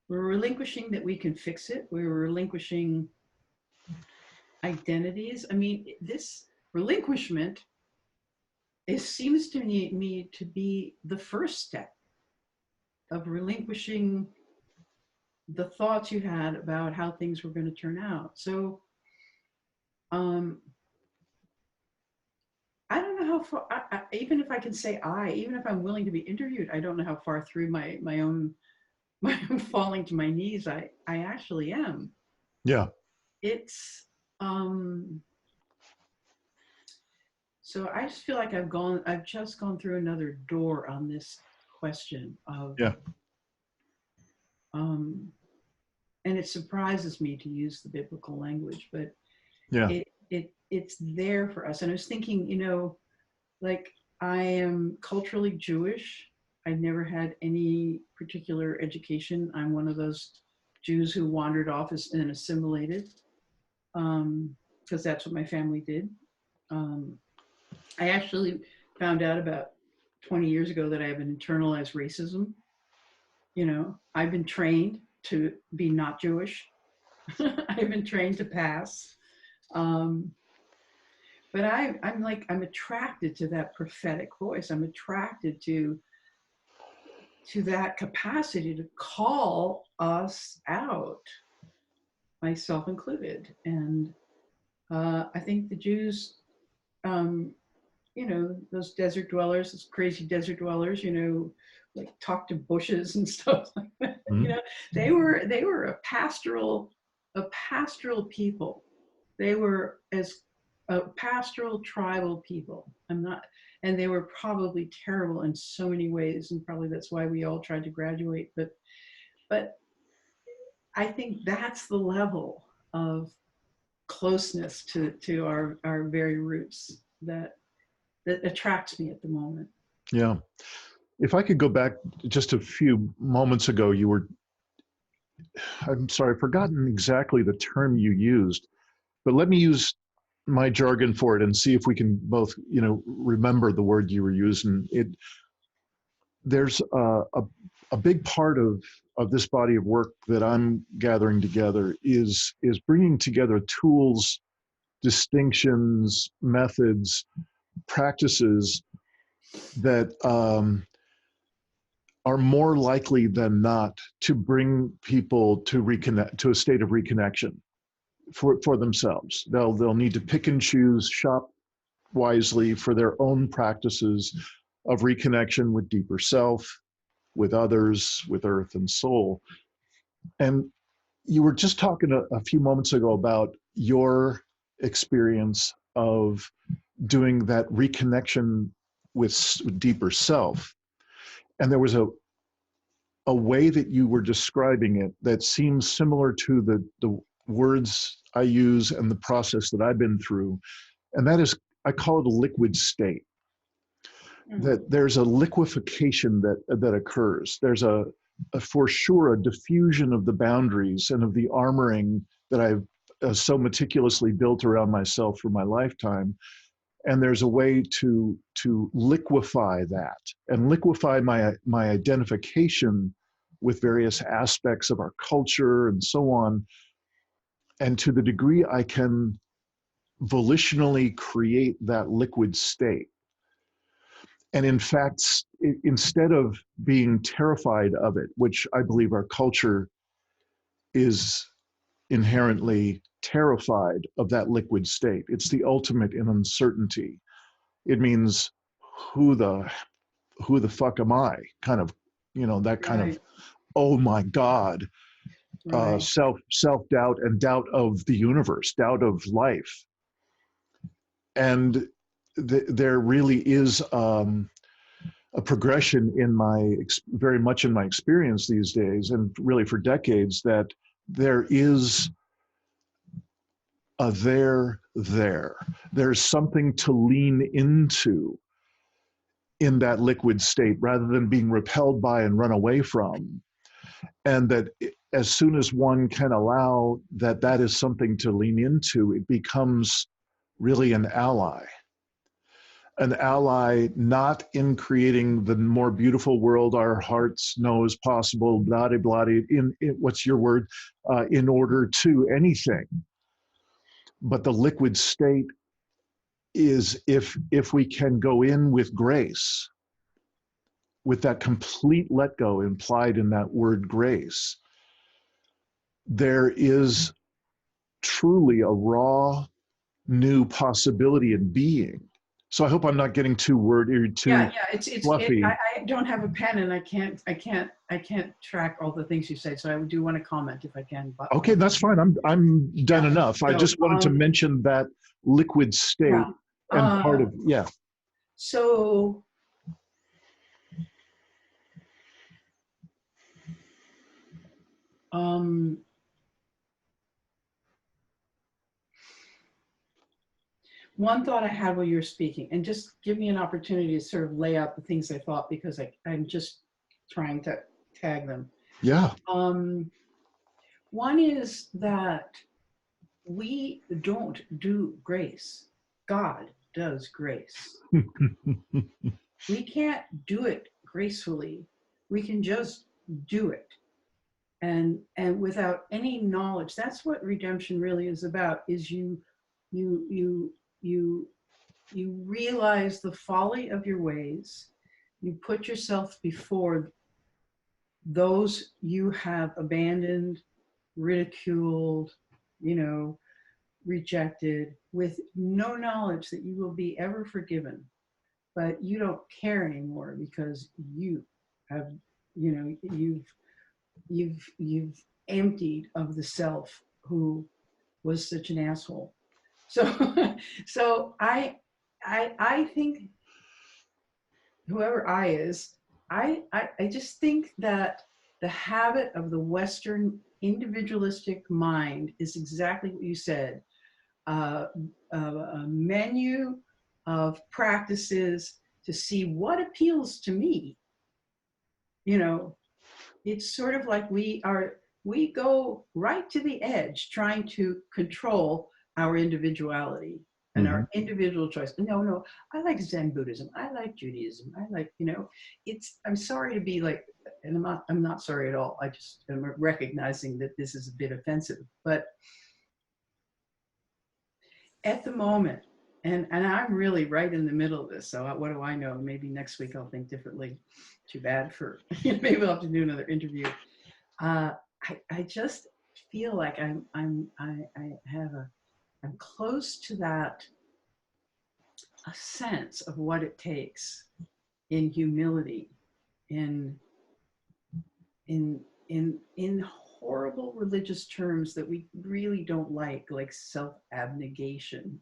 We're relinquishing that we can fix it. We're relinquishing identities. I mean, this relinquishment seems to me to be the first step of relinquishing the thoughts you had about how things were going to turn out. So I don't know how far, even if I can say even if I'm willing to be interviewed, I don't know how far through my own falling to my knees I actually am. Yeah. It's so I just feel like I've just gone through another door on this question of and it surprises me to use the biblical language, but it's there for us. And I was thinking, like I am culturally Jewish. I never had any particular education. I'm one of those Jews who wandered off and assimilated, because that's what my family did. I actually found out about 20 years ago that I have an internalized racism. I've been trained to be not Jewish. I've been trained to pass. But I'm attracted to that prophetic voice. I'm attracted to that capacity to call us out, myself included. And I think the Jews, those desert dwellers, those crazy desert dwellers, like talk to bushes and stuff like that. Mm-hmm. They were a pastoral people. They were as a pastoral tribal people. And they were probably terrible in so many ways, and probably that's why we all tried to graduate. But I think that's the level of closeness to our very roots that attracts me at the moment. Yeah. If I could go back just a few moments ago, I'm sorry, I've forgotten exactly the term you used, but let me use my jargon for it and see if we can both, remember the word you were using. There's a big part of this body of work that I'm gathering together is bringing together tools, distinctions, methods, practices that are more likely than not to bring people to reconnect, to a state of reconnection for themselves. They'll need to pick and choose, shop wisely for their own practices of reconnection with deeper self, with others, with earth and soul. And you were just talking a few moments ago about your experience of doing that reconnection with deeper self. And there was a way that you were describing it that seems similar to the words I use and the process that I've been through. And that is, I call it a liquid state. Mm-hmm. That there's a liquefaction that occurs. There's for sure a diffusion of the boundaries and of the armoring that I've so meticulously built around myself for my lifetime. And there's a way to liquefy that and liquefy my identification with various aspects of our culture and so on, And to the degree I can volitionally create that liquid state, and in fact, instead of being terrified of it, which I believe our culture is inherently terrified of that liquid state. It's the ultimate in uncertainty. It means who the who the fuck am I? Kind of, that kind of, Right. oh my God, Right. self doubt and doubt of the universe, doubt of life. And there really is a progression in very much in my experience these days, and really for decades, that there is a there's something to lean into in that liquid state rather than being repelled by and run away from. And that as soon as one can allow that that is something to lean into, it becomes really an ally. An ally not in creating the more beautiful world our hearts know is possible, blah, blah, blah, in what's your word, in order to anything. But the liquid state is if we can go in with grace, with that complete let go implied in that word grace, there is truly a raw new possibility in being. So I hope I'm not getting too wordy, too Yeah, yeah. fluffy. I don't have a pen, and I can't track all the things you say. So I do want to comment if I can. But Okay, that's fine. I'm done yeah. enough. I So just wanted to mention that liquid state yeah. and part of, yeah. So um, one thought I had while you were speaking, and just give me an opportunity to sort of lay out the things I thought, because I'm just trying to tag them. Yeah. One is that we don't do grace. God does grace. We can't do it gracefully. We can just do it. And without any knowledge, that's what redemption really is about, is you you realize the folly of your ways. You put yourself before those you have abandoned, ridiculed, rejected, with no knowledge that you will be ever forgiven. But you don't care anymore because you have, you've emptied of the self who was such an asshole. So so I think whoever I is, I just think that the habit of the Western individualistic mind is exactly what you said. A menu of practices to see what appeals to me. It's sort of like we go right to the edge trying to control our individuality and Mm-hmm. our individual choice. No, I like Zen Buddhism. I like Judaism. I like, I'm sorry to be like, and I'm not sorry at all. I just am recognizing that this is a bit offensive, but at the moment, and I'm really right in the middle of this. So what do I know? Maybe next week I'll think differently. Too bad for, maybe I'll have to do another interview. I just feel like I'm close to that, a sense of what it takes in humility, in horrible religious terms that we really don't like self-abnegation,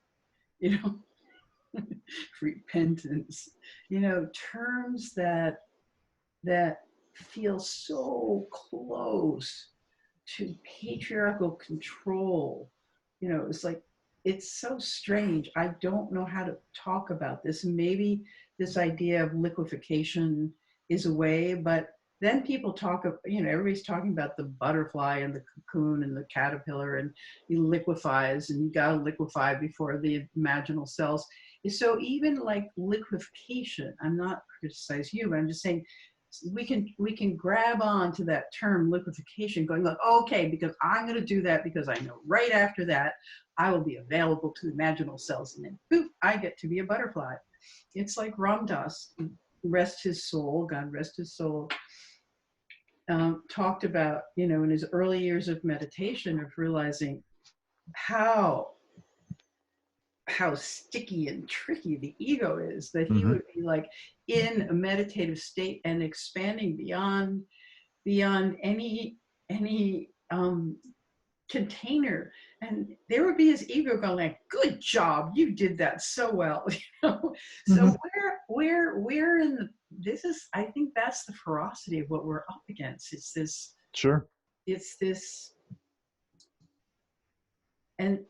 repentance, terms that feel so close to patriarchal control. It's like, it's so strange. I don't know how to talk about this. Maybe this idea of liquefaction is a way, but then people talk of, everybody's talking about the butterfly and the cocoon and the caterpillar, and he liquefies, and you got to liquefy before the imaginal cells. So even like liquefaction, I'm not criticizing you, but I'm just saying we can grab on to that term liquefaction, going like, okay, because I'm going to do that because I know right after that I will be available to the imaginal cells, and then boop, I get to be a butterfly. It's like Ram Dass, rest his soul, God rest his soul, talked about, you know, in his early years of meditation, of realizing how sticky and tricky the ego is, that he would be like in a meditative state and expanding beyond any container, and there would be his ego going like, good job, you did that so well. You know, so where in the, this is, I think that's the ferocity of what we're up against. It's this, Sure. it's this, and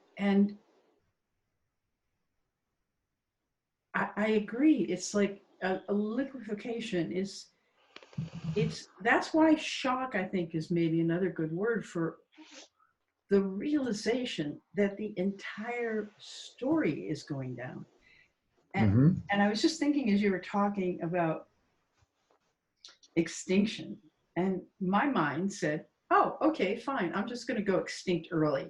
I agree. It's like a liquefaction is, that's why shock, I think, is maybe another good word for the realization that the entire story is going down. And I was just thinking as you were talking about extinction, and my mind said, oh, okay, fine, I'm just going to go extinct early.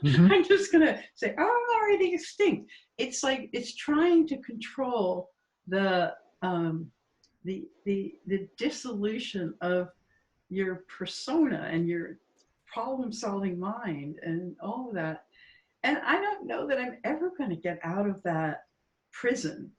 I'm just going to say, oh, I'm already extinct. It's like, it's trying to control the dissolution of your persona and your problem-solving mind and all of that. And I don't know that I'm ever going to get out of that prison.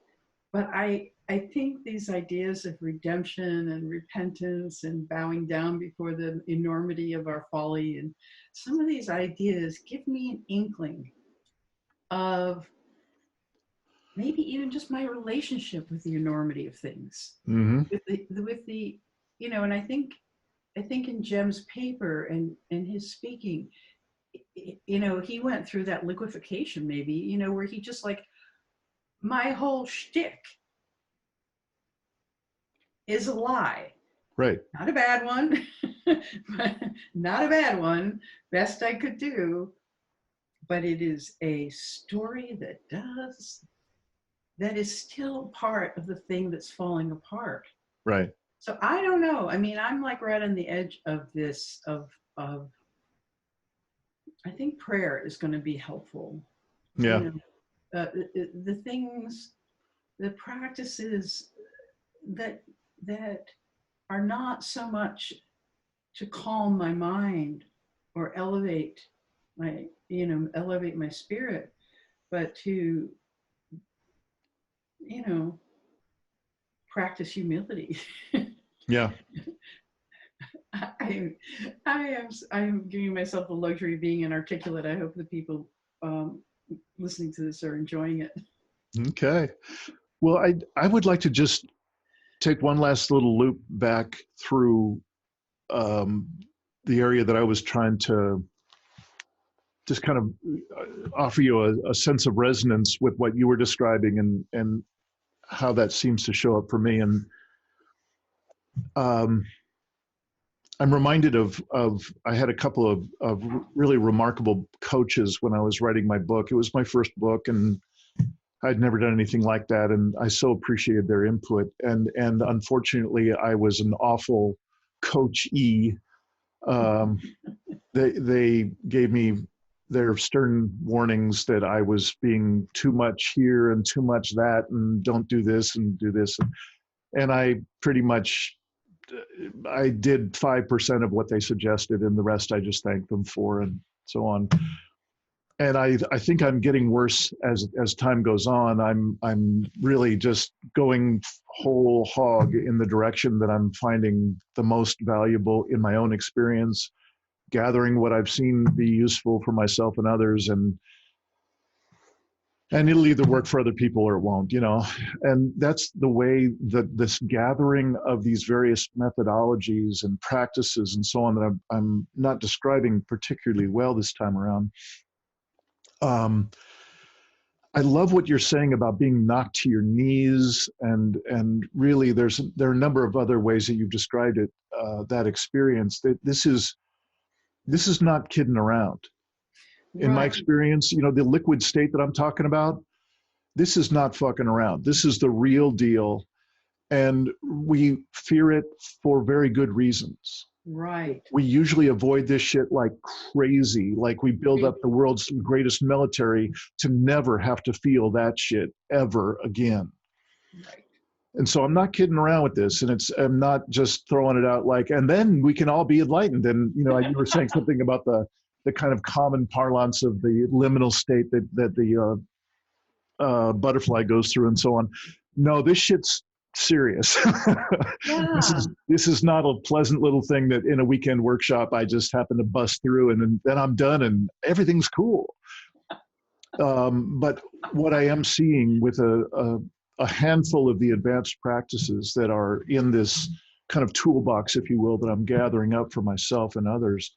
But I think these ideas of redemption and repentance and bowing down before the enormity of our folly, and some of these ideas give me an inkling of maybe even just my relationship with the enormity of things, with the, you know. And I think in Jem's paper and his speaking, you know, he went through that liquefaction, maybe, you know, where he just like, my whole shtick is a lie. Right. Not a bad one, not a bad one, best I could do, but it is a story that is still part of the thing that's falling apart. Right. So I don't know. I mean, I'm like right on the edge of this, of I think prayer is going to be helpful. Yeah. You know, the things, the practices that are not so much to calm my mind or elevate my, you know, elevate my spirit, but to, you know, practice humility. Yeah. I am giving myself the luxury of being inarticulate. I hope the people listening to this are enjoying it. Okay. Well, I would like to just take one last little loop back through the area that I was trying to just kind of offer you a sense of resonance with what you were describing, and how that seems to show up for me. And I'm reminded of I had a couple of really remarkable coaches when I was writing my book. It was my first book, and I'd never done anything like that, and I so appreciated their input. And unfortunately, I was an awful coachee. They gave me their stern warnings that I was being too much here and too much that, and don't do this and do this. And I pretty much, I did 5% of what they suggested, and the rest I just thanked them for, and so on. And I think I'm getting worse as time goes on. I'm really just going whole hog in the direction that I'm finding the most valuable in my own experience, gathering what I've seen be useful for myself and others, and it'll either work for other people or it won't, you know. And that's the way that this gathering of these various methodologies and practices and so on that I'm not describing particularly well this time around. I love what you're saying about being knocked to your knees, and really there are a number of other ways that you've described it, that experience. That this is not kidding around. In my experience, you know, the liquid state that I'm talking about, this is not fucking around. This is the real deal. And we fear it for very good reasons. Right. We usually avoid this shit like crazy. Like we build up the world's greatest military to never have to feel that shit ever again. Right. And so I'm not kidding around with this, and I'm not just throwing it out like, and then we can all be enlightened. And you know, you were saying something about the kind of common parlance of the liminal state that the butterfly goes through, and so on. No, this shit's serious. Yeah. This is not a pleasant little thing that in a weekend workshop I just happen to bust through, and then I'm done and everything's cool. But what I am seeing with a handful of the advanced practices that are in this kind of toolbox, if you will, that I'm gathering up for myself and others,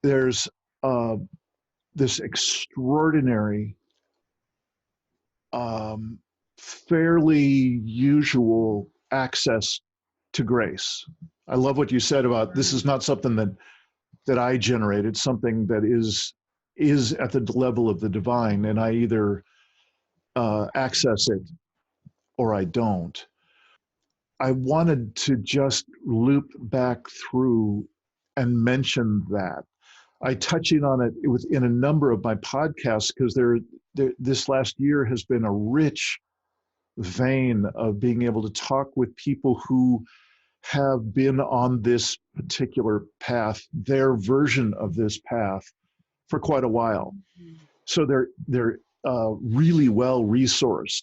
there's this extraordinary, fairly usual access to grace. I love what you said about this is not something that I generated, something that is at the level of the divine, and I either access it or I don't. I wanted to just loop back through and mention that. I touch in on it in a number of my podcasts because this last year has been a rich vein of being able to talk with people who have been on this particular path, their version of this path, for quite a while. So they're really well resourced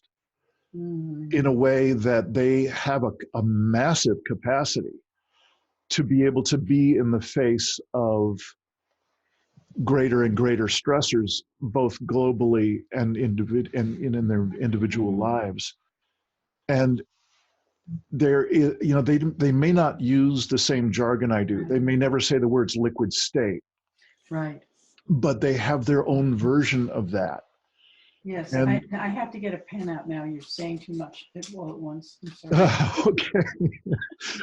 in a way that they have a massive capacity to be able to be in the face of greater and greater stressors, both globally and in their individual lives. And there is, you know, they may not use the same jargon I do. They may never say the words liquid state. Right. But they have their own version of that. Yes, and, I have to get a pen out now. You're saying too much all at once. I'm sorry. okay.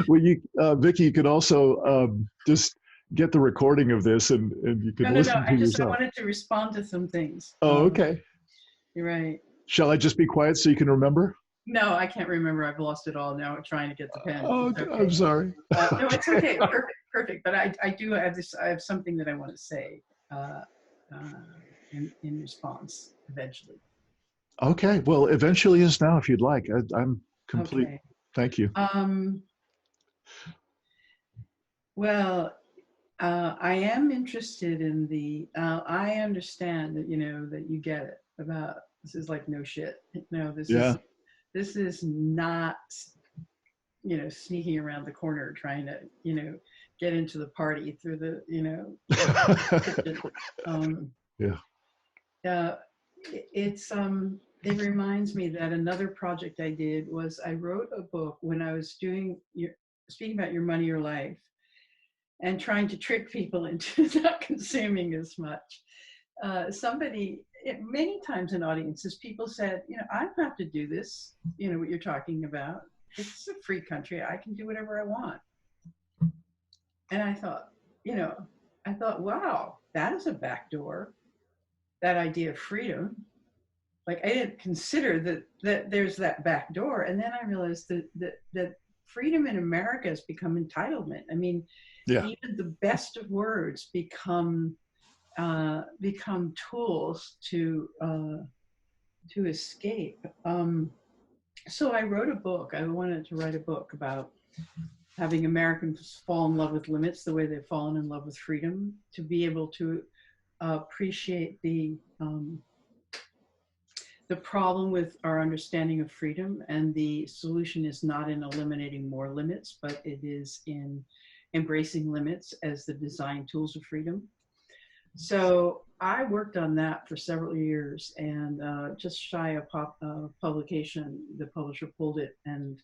Well, Vicki, you could also just get the recording of this and you can listen to I yourself. wanted to respond to some things. Oh, okay. You're right. Shall I just be quiet so you can remember? No, I can't remember. I've lost it all now. Trying to get the pen. Oh, okay. I'm sorry. No, it's okay. Perfect. But I do have this. I have something that I want to say in response eventually. Okay. Well, eventually is now if you'd like. I'm complete. Okay. Thank you. Well, I am interested in I understand that, you know, that you get it about this is like no shit. No, this is not, you know, sneaking around the corner trying to, you know, get into the party through the, you know, it reminds me that another project I did was I wrote a book when I was speaking about your money, your life, and trying to trick people into not consuming as much. Many times in audiences, people said, you know, I don't have to do this, you know, what you're talking about. It's a free country. I can do whatever I want. And I thought, wow, that is a backdoor, that idea of freedom. Like I didn't consider that there's that back door. And then I realized that freedom in America has become entitlement. I mean, even the best of words become tools to escape. So I wrote a book. I wanted to write a book about having Americans fall in love with limits the way they've fallen in love with freedom, to be able to appreciate the problem with our understanding of freedom, and the solution is not in eliminating more limits, but it is in embracing limits as the design tools of freedom. So I worked on that for several years, and just shy of publication, the publisher pulled it, and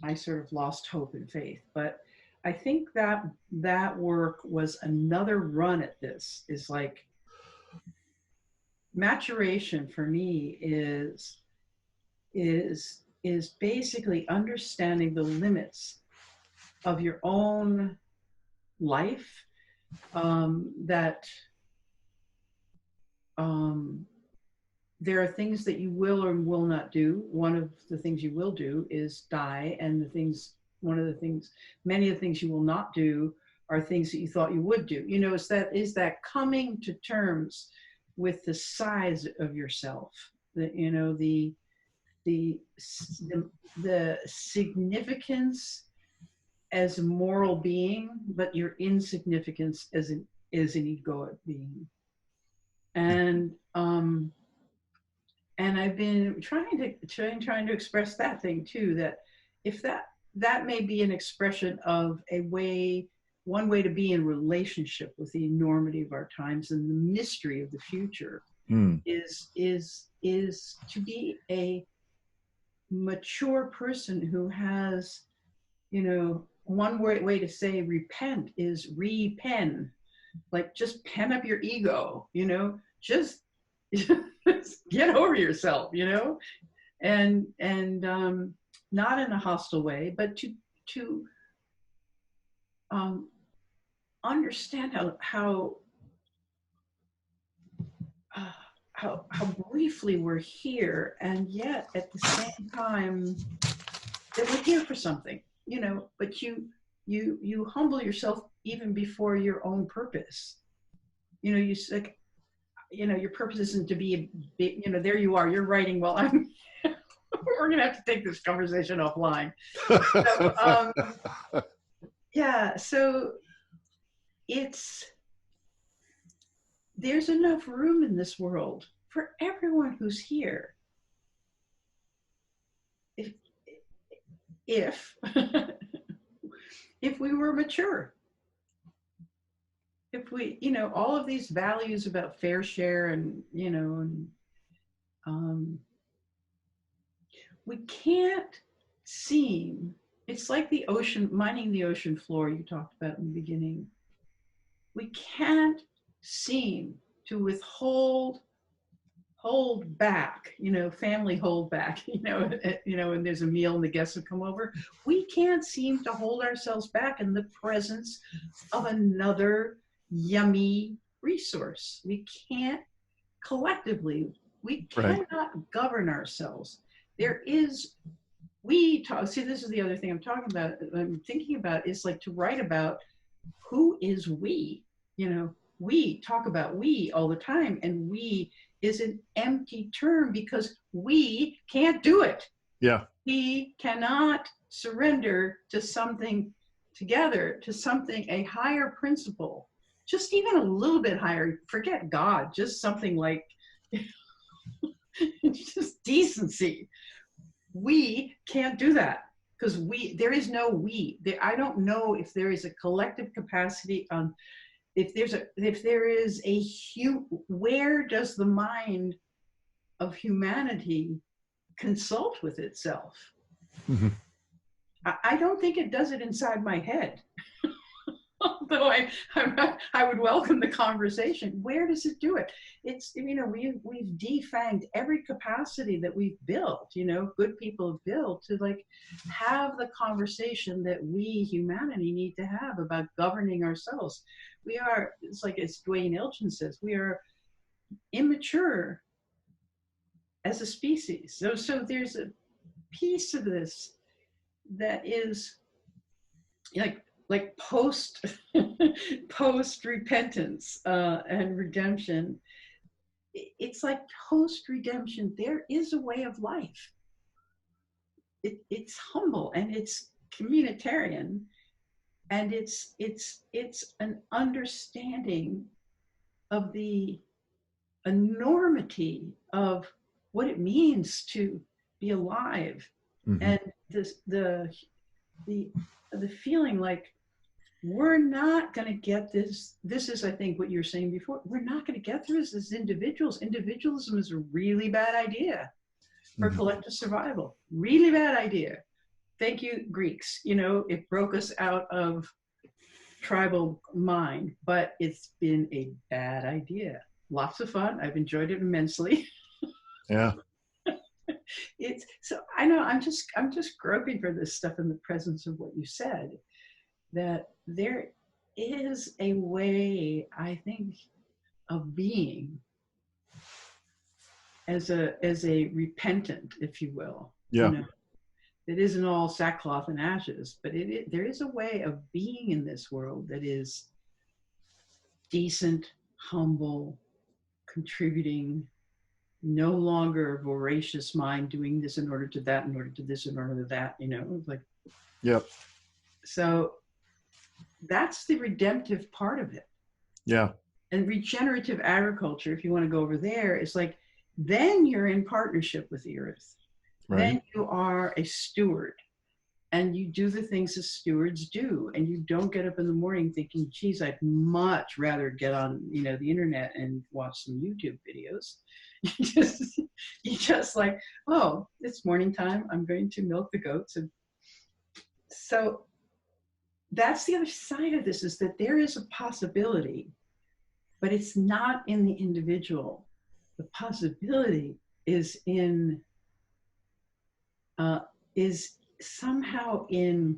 I sort of lost hope and faith. But I think that work was another run at this. Is like, maturation for me is basically understanding the limits of your own life, there are things that you will or will not do. One of the things you will do is die, and many of the things you will not do are things that you thought you would do. You know, is that coming to terms with the size of yourself, the significance as a moral being, but your insignificance as an egoic being. And I've been trying to express that thing too, that if that may be an expression of one way to be in relationship with the enormity of our times and the mystery of the future, is to be a mature person who has, one way to say repent is re-pen, like just pen up your ego, just get over yourself, and not in a hostile way, but to understand how briefly we're here, and yet at the same time that we're here for something, but you humble yourself even before your own purpose. You like, your purpose isn't to be a big, there you are, you're writing while I'm we're gonna have to take this conversation offline. So, yeah, so there's enough room in this world for everyone who's here. If if we were mature, if we, all of these values about fair share and, we can't seem, it's like the ocean, mining the ocean floor you talked about in the beginning. We can't seem to hold back, family hold back, and there's a meal and the guests have come over. We can't seem to hold ourselves back in the presence of another yummy resource. We can't collectively, we cannot govern ourselves. See, this is the other thing I'm thinking about, is like to write about who is we. We talk about we all the time, and we is an empty term because we can't do it. Yeah. We cannot surrender to something together, to something, a higher principle, just even a little bit higher. Forget God, just something like just decency. We can't do that because there is no we. I don't know if there is a collective capacity on. If there is where does the mind of humanity consult with itself? Mm-hmm. I don't think it does it inside my head. Although I would welcome the conversation. Where does it do it? It's, we've defanged every capacity that we've built, good people have built to like have the conversation that we humanity need to have about governing ourselves. It's like as Dwayne Elgin says, we are immature as a species. So there's a piece of this that is like post repentance and redemption. It's like post redemption. There is a way of life. It's humble and it's communitarian, and it's an understanding of the enormity of what it means to be alive, mm-hmm. and the feeling like we're not going to get this. This is, I think, what you were saying before. We're not going to get through this as individuals. Individualism is a really bad idea for mm-hmm. collective survival. Really bad idea. Thank you, Greeks. It broke us out of tribal mind, but it's been a bad idea. Lots of fun. I've enjoyed it immensely. Yeah. It's so I know I'm just groping for this stuff in the presence of what you said, that there is a way, I think, of being as a repentant, if you will, you Yeah. know, it isn't all sackcloth and ashes, but there is a way of being in this world that is decent, humble, contributing, no longer a voracious mind doing this in order to that, in order to this, in order to that, you know, like, Yep. so that's the redemptive part of it. Yeah. And regenerative agriculture, if you want to go over there, is like, then you're in partnership with the earth. Right. Then you are a steward and you do the things that stewards do. And you don't get up in the morning thinking, geez, I'd much rather get on, you know, the internet and watch some YouTube videos. You just like, oh, it's morning time. I'm going to milk the goats. And so that's the other side of this, is that there is a possibility, but it's not in the individual. The possibility is in, is somehow in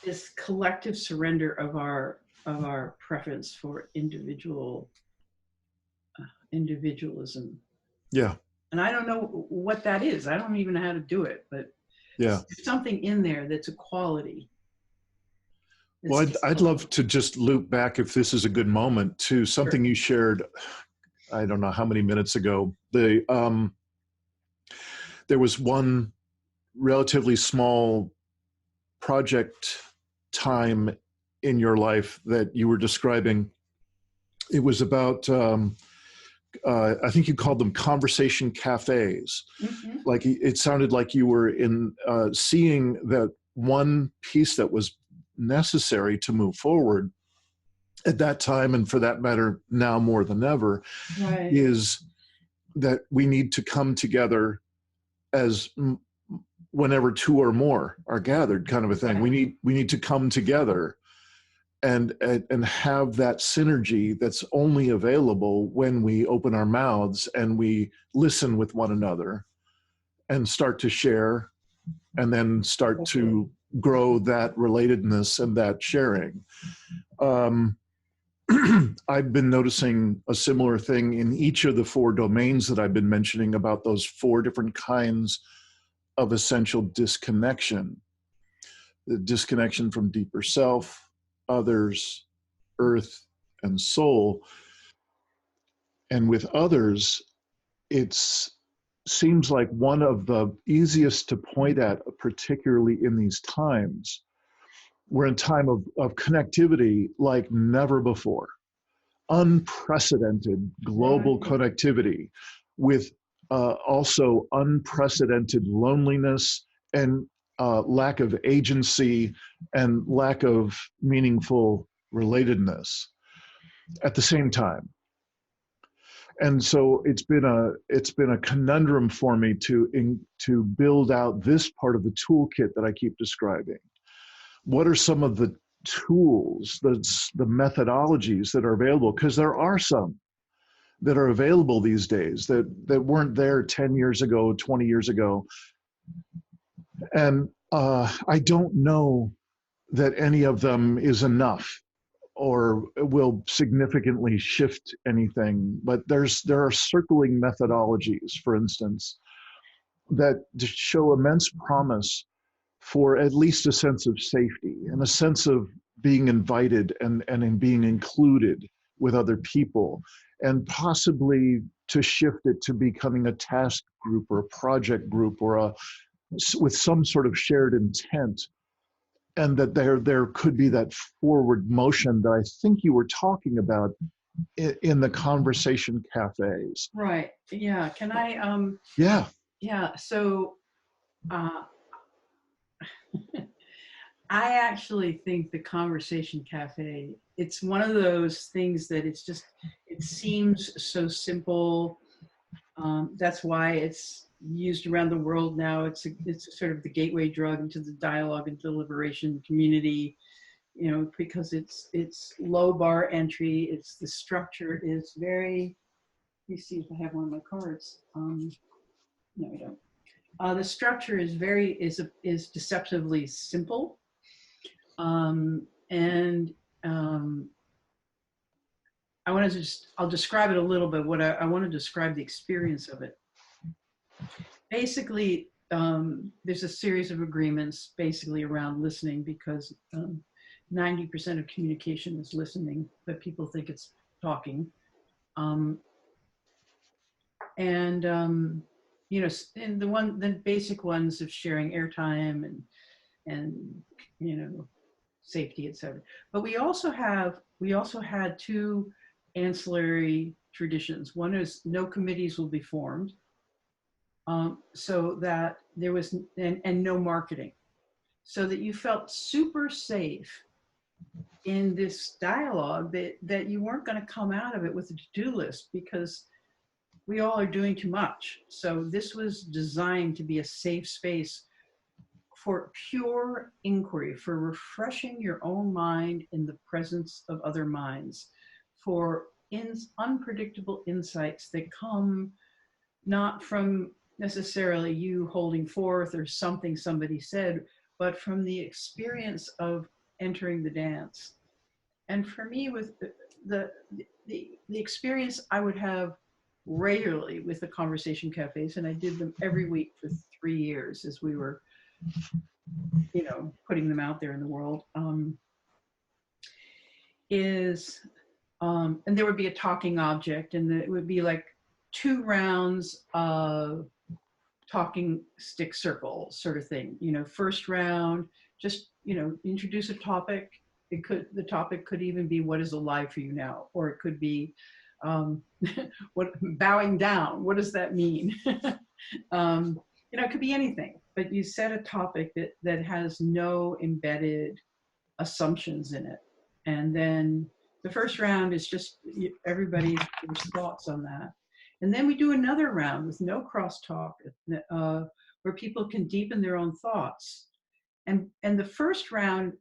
this collective surrender of our preference for individualism. Yeah. And I don't know what that is. I don't even know how to do it, but Yeah. there's something in there that's a quality. Well, I'd love to just loop back, if this is a good moment, to something Sure. you shared, I don't know how many minutes ago. There was one relatively small project time in your life that you were describing. It was about, I think you called them conversation cafes. Mm-hmm. Like, it sounded like you were in seeing that one piece that was necessary to move forward at that time, and for that matter now more than ever, Right. is that we need to come together as whenever two or more are gathered, kind of a thing. Right. We need to come together and have that synergy that's only available when we open our mouths and we listen with one another and start to share, and then start to grow that relatedness and that sharing. I've been noticing a similar thing in each of the four domains that I've been mentioning, about those four different kinds of essential disconnection: the disconnection from deeper self, others, earth, and soul. And with others, it's seems like one of the easiest to point at, particularly in these times. We're in time of connectivity like never before. Unprecedented global connectivity, with also unprecedented loneliness and lack of agency and lack of meaningful relatedness at the same time. And so it's been a conundrum for me to build out this part of the toolkit that I keep describing. What are some of the tools, the methodologies that are available? Because there are some that are available these days that weren't there 10 years ago, 20 years ago. And I don't know that any of them is enough or will significantly shift anything. But there are circling methodologies, for instance, that show immense promise for at least a sense of safety and a sense of being invited and in being included with other people, and possibly to shift it to becoming a task group or a project group, or with some sort of shared intent. And that there could be that forward motion that I think you were talking about in the conversation cafes. Right. Yeah. Can I? Yeah. Yeah. So, I actually think the conversation cafe, it's one of those things that it seems so simple. That's why it's used around the world now. It's sort of the gateway drug into the dialogue and deliberation community, you know, because it's low bar entry. It's the structure is very, let me see if I have one of my cards. No, I don't. The structure is deceptively simple. And I want to just, I'll describe it a little bit. What I want to describe the experience of it. Basically, there's a series of agreements basically around listening, because 90% of communication is listening, but people think it's talking. Um, and you know, and the basic ones of sharing airtime and you know, safety, etc. But we also had two ancillary traditions. One is no committees will be formed, so that there was, and no marketing, so that you felt super safe in this dialogue, that you weren't going to come out of it with a to-do list, because we all are doing too much. So this was designed to be a safe space for pure inquiry, for refreshing your own mind in the presence of other minds, for unpredictable insights that come not from necessarily you holding forth or something somebody said, but from the experience of entering the dance. And for me, with the experience I would have regularly with the conversation cafes, and I did them every week for 3 years as we were, you know, putting them out there in the world, and there would be a talking object, and it would be like 2 rounds of talking stick circle sort of thing. You know, first round, just, you know, introduce a topic. The topic could even be, what is alive for you now? Or it could be, what, bowing down, what does that mean? You know, it could be anything, but you set a topic that has no embedded assumptions in it. And then the first round is just everybody's thoughts on that. And then we do another round with no crosstalk, where people can deepen their own thoughts. And the first round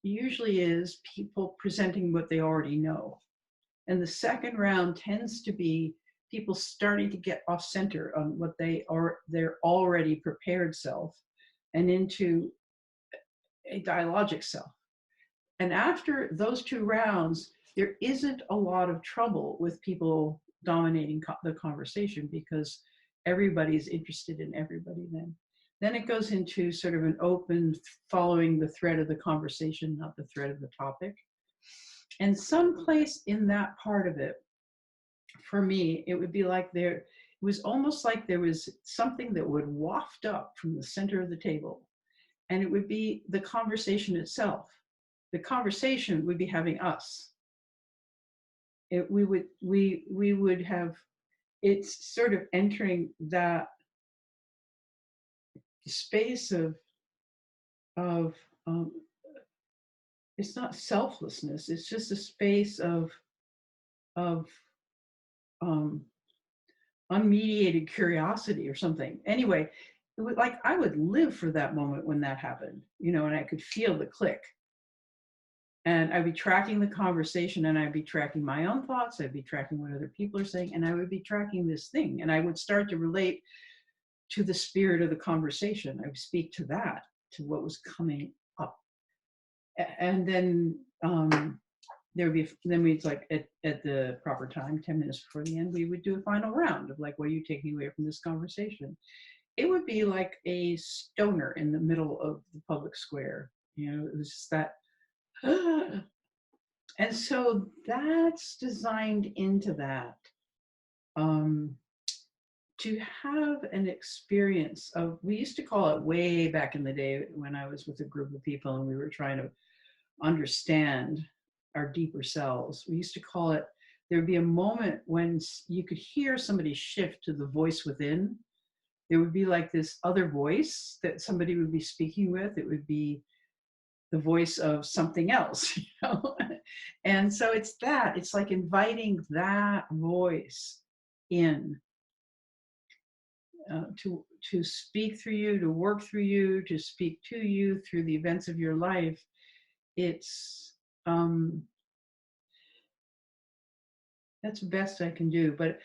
usually is people presenting what they already know. And the second round tends to be people starting to get off center on what their already prepared self, and into a dialogic self. And after those 2 rounds, there isn't a lot of trouble with people dominating the conversation, because everybody's interested in everybody then. Then it goes into sort of an open, following the thread of the conversation, not the thread of the topic. And someplace in that part of it, for me, it would be like it was almost like there was something that would waft up from the center of the table, and it would be the conversation itself. The conversation would be having us. We would have, it's sort of entering that space of it's not selflessness, it's just a space of unmediated curiosity or something. Anyway, it would, like, I would live for that moment when that happened, you know, and I could feel the click. And I'd be tracking the conversation, and I'd be tracking my own thoughts, I'd be tracking what other people are saying, and I would be tracking this thing, and I would start to relate to the spirit of the conversation. I would speak to that, to what was coming up. And then there would be, then we'd, like, at the proper time, 10 minutes before the end, we would do a final round of, like, what are you taking away from this conversation? It would be like a stoner in the middle of the public square. You know, it was just that, and so that's designed into that, to have an experience of, we used to call it, way back in the day when I was with a group of people and we were trying to understand our deeper selves, we used to call it, there'd be a moment when you could hear somebody shift to the voice within. There would be like this other voice that somebody would be speaking with. It would be the voice of something else, you know? And so it's like inviting that voice in, to speak through you, to work through you, to speak to you through the events of your life. It's, that's the best I can do. But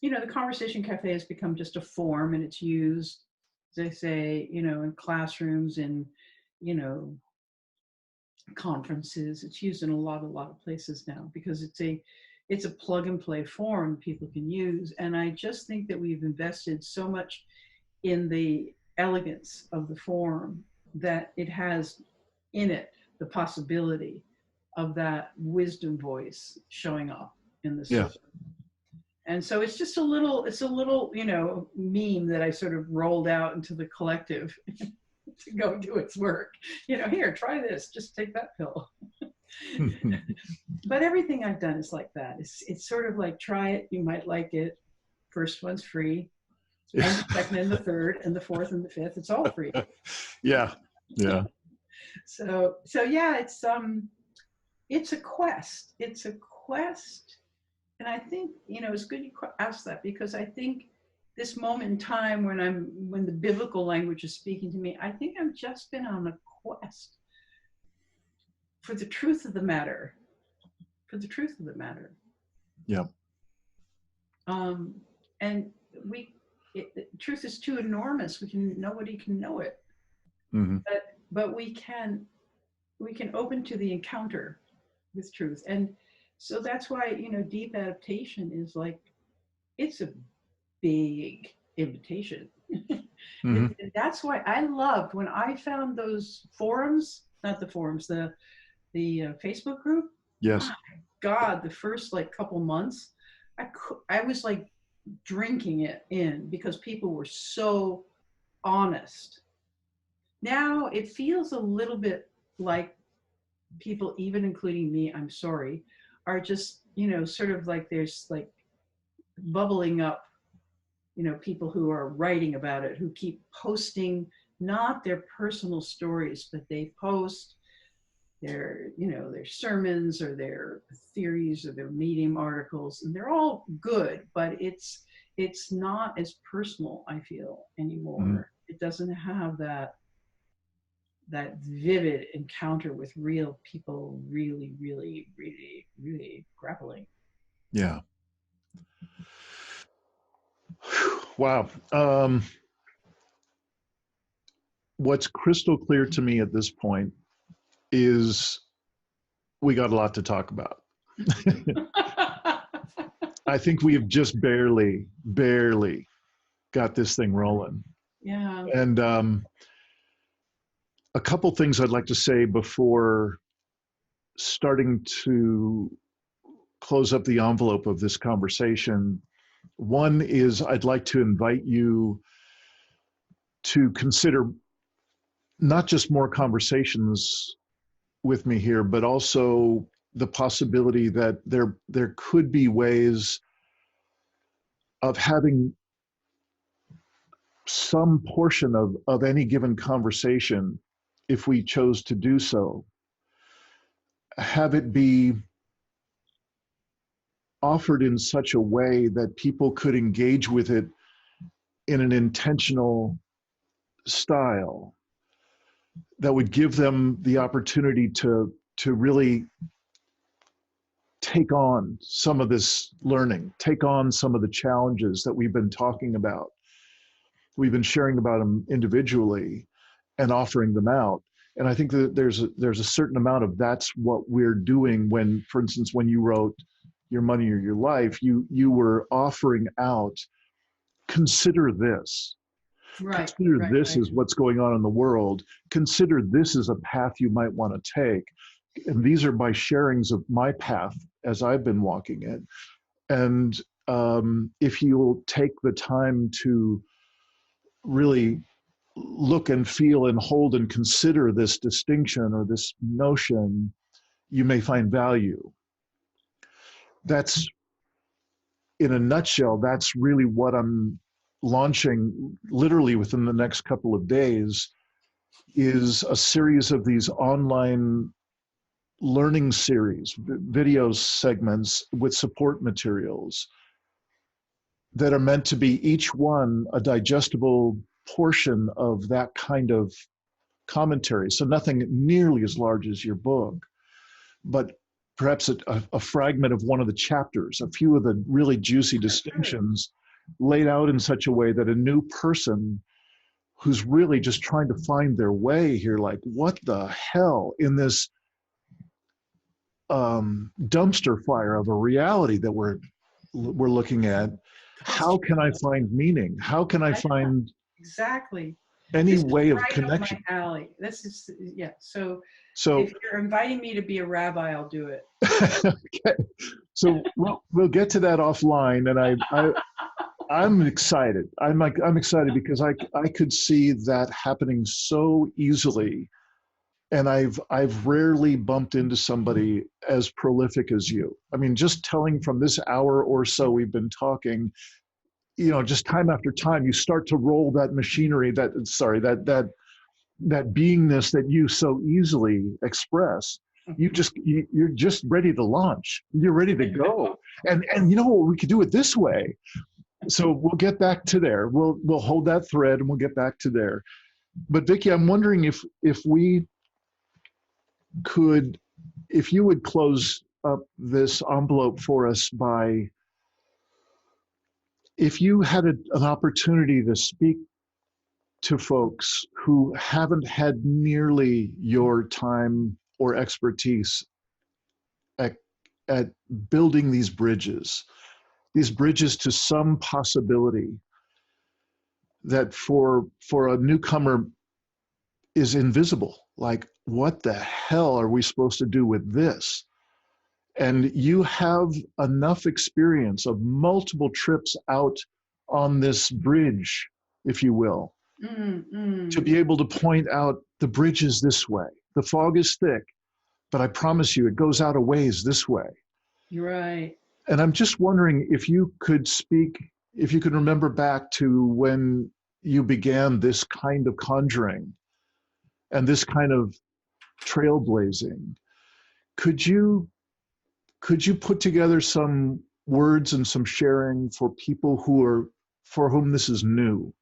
you know, the Conversation Cafe has become just a form, and it's used, as I say, you know, in classrooms, and, you know, conferences. It's used in a lot of places now because it's a plug and play form people can use. And I just think that we've invested so much in the elegance of the form that it has in it the possibility of that wisdom voice showing up in the Yeah. system. And so it's just it's a little, meme that I sort of rolled out into the collective to go do its work. Here, try this, just take that pill. But everything I've done is like that. It's sort of like, try it, you might like it. First one's free. And the second and the third and the fourth and the fifth, it's all free. Yeah. Yeah. So yeah, it's a quest. It's a quest. And I think, it's good you asked that, because I think this moment in time when the biblical language is speaking to me, I think I've just been on a quest for the truth of the matter. For the truth of the matter. Yeah. And truth is too enormous. Nobody can know it. Mm-hmm. But we can open to the encounter with truth. And so that's why, deep adaptation is like, it's a big invitation. Mm-hmm. And that's why I loved when I found those forums, not the forums, the Facebook group. Yes. My God, the first couple months, I was like drinking it in because people were so honest. Now it feels a little bit like people, even including me, I'm sorry, are just, sort of like there's like bubbling up, people who are writing about it, who keep posting not their personal stories, but they post their, their sermons or their theories or their Medium articles, and they're all good, but it's not as personal, I feel, anymore. Mm-hmm. It doesn't have that vivid encounter with real people really, really, really, really grappling. Yeah. Wow. What's crystal clear to me at this point is we got a lot to talk about. I think we have just barely got this thing rolling. Yeah. And a couple things I'd like to say before starting to close up the envelope of this conversation. One is I'd like to invite you to consider not just more conversations with me here, but also the possibility that there could be ways of having some portion of any given conversation, if we chose to do so, have it be offered in such a way that people could engage with it in an intentional style that would give them the opportunity to really take on some of this learning, take on some of the challenges that we've been talking about. We've been sharing about them individually and offering them out. And I think that there's a certain amount of that's what we're doing when, for instance, when you wrote Your Money or Your Life, you were offering out, consider this. Right. Consider this is what's going on in the world. Consider this is a path you might want to take. And these are my sharings of my path as I've been walking it. And if you'll take the time to really look and feel and hold and consider this distinction or this notion, you may find value. That's, in a nutshell, that's really what I'm launching literally within the next couple of days, is a series of these online learning series, video segments with support materials that are meant to be each one a digestible portion of that kind of commentary. So nothing nearly as large as your book, but perhaps a fragment of one of the chapters, a few of the really juicy distinctions laid out in such a way that a new person who's really just trying to find their way here, like, what the hell in this dumpster fire of a reality that we're looking at. That's How can I find meaning? How can I I know, find exactly. any This is way of right up my connection? alley. This is, yeah. So So, if you're inviting me to be a rabbi, I'll do it. okay. So we'll get to that offline, and I'm excited. I'm excited because I could see that happening so easily, and I've rarely bumped into somebody as prolific as you. I mean, just telling from this hour or so we've been talking, just time after time, you start to roll that machinery, that beingness that you so easily express. You're just ready to launch. You're ready to go. And you know what, we could do it this way. So we'll get back to there. We'll hold that thread and we'll get back to there. But Vicki, I'm wondering if we could, if you would close up this envelope for us by, if you had an opportunity to speak to folks who haven't had nearly your time or expertise at, at building these bridges to some possibility that for a newcomer is invisible. Like, what the hell are we supposed to do with this? And you have enough experience of multiple trips out on this bridge, if you will, to be able to point out the bridge is this way. The fog is thick, but I promise you it goes out a ways this way. You're right. And I'm just wondering if you could speak, if you could remember back to when you began this kind of conjuring and this kind of trailblazing. Could you put together some words and some sharing for people for whom this is new?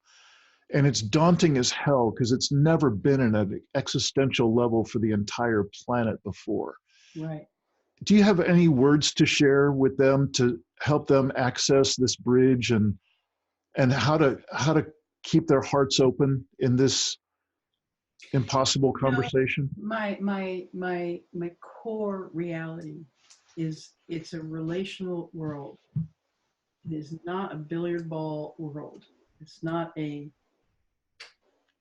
And it's daunting as hell because it's never been in an existential level for the entire planet before. Right. Do you have any words to share with them to help them access this bridge and how to keep their hearts open in this impossible conversation? My core reality is it's a relational world. It is not a billiard ball world. It's not a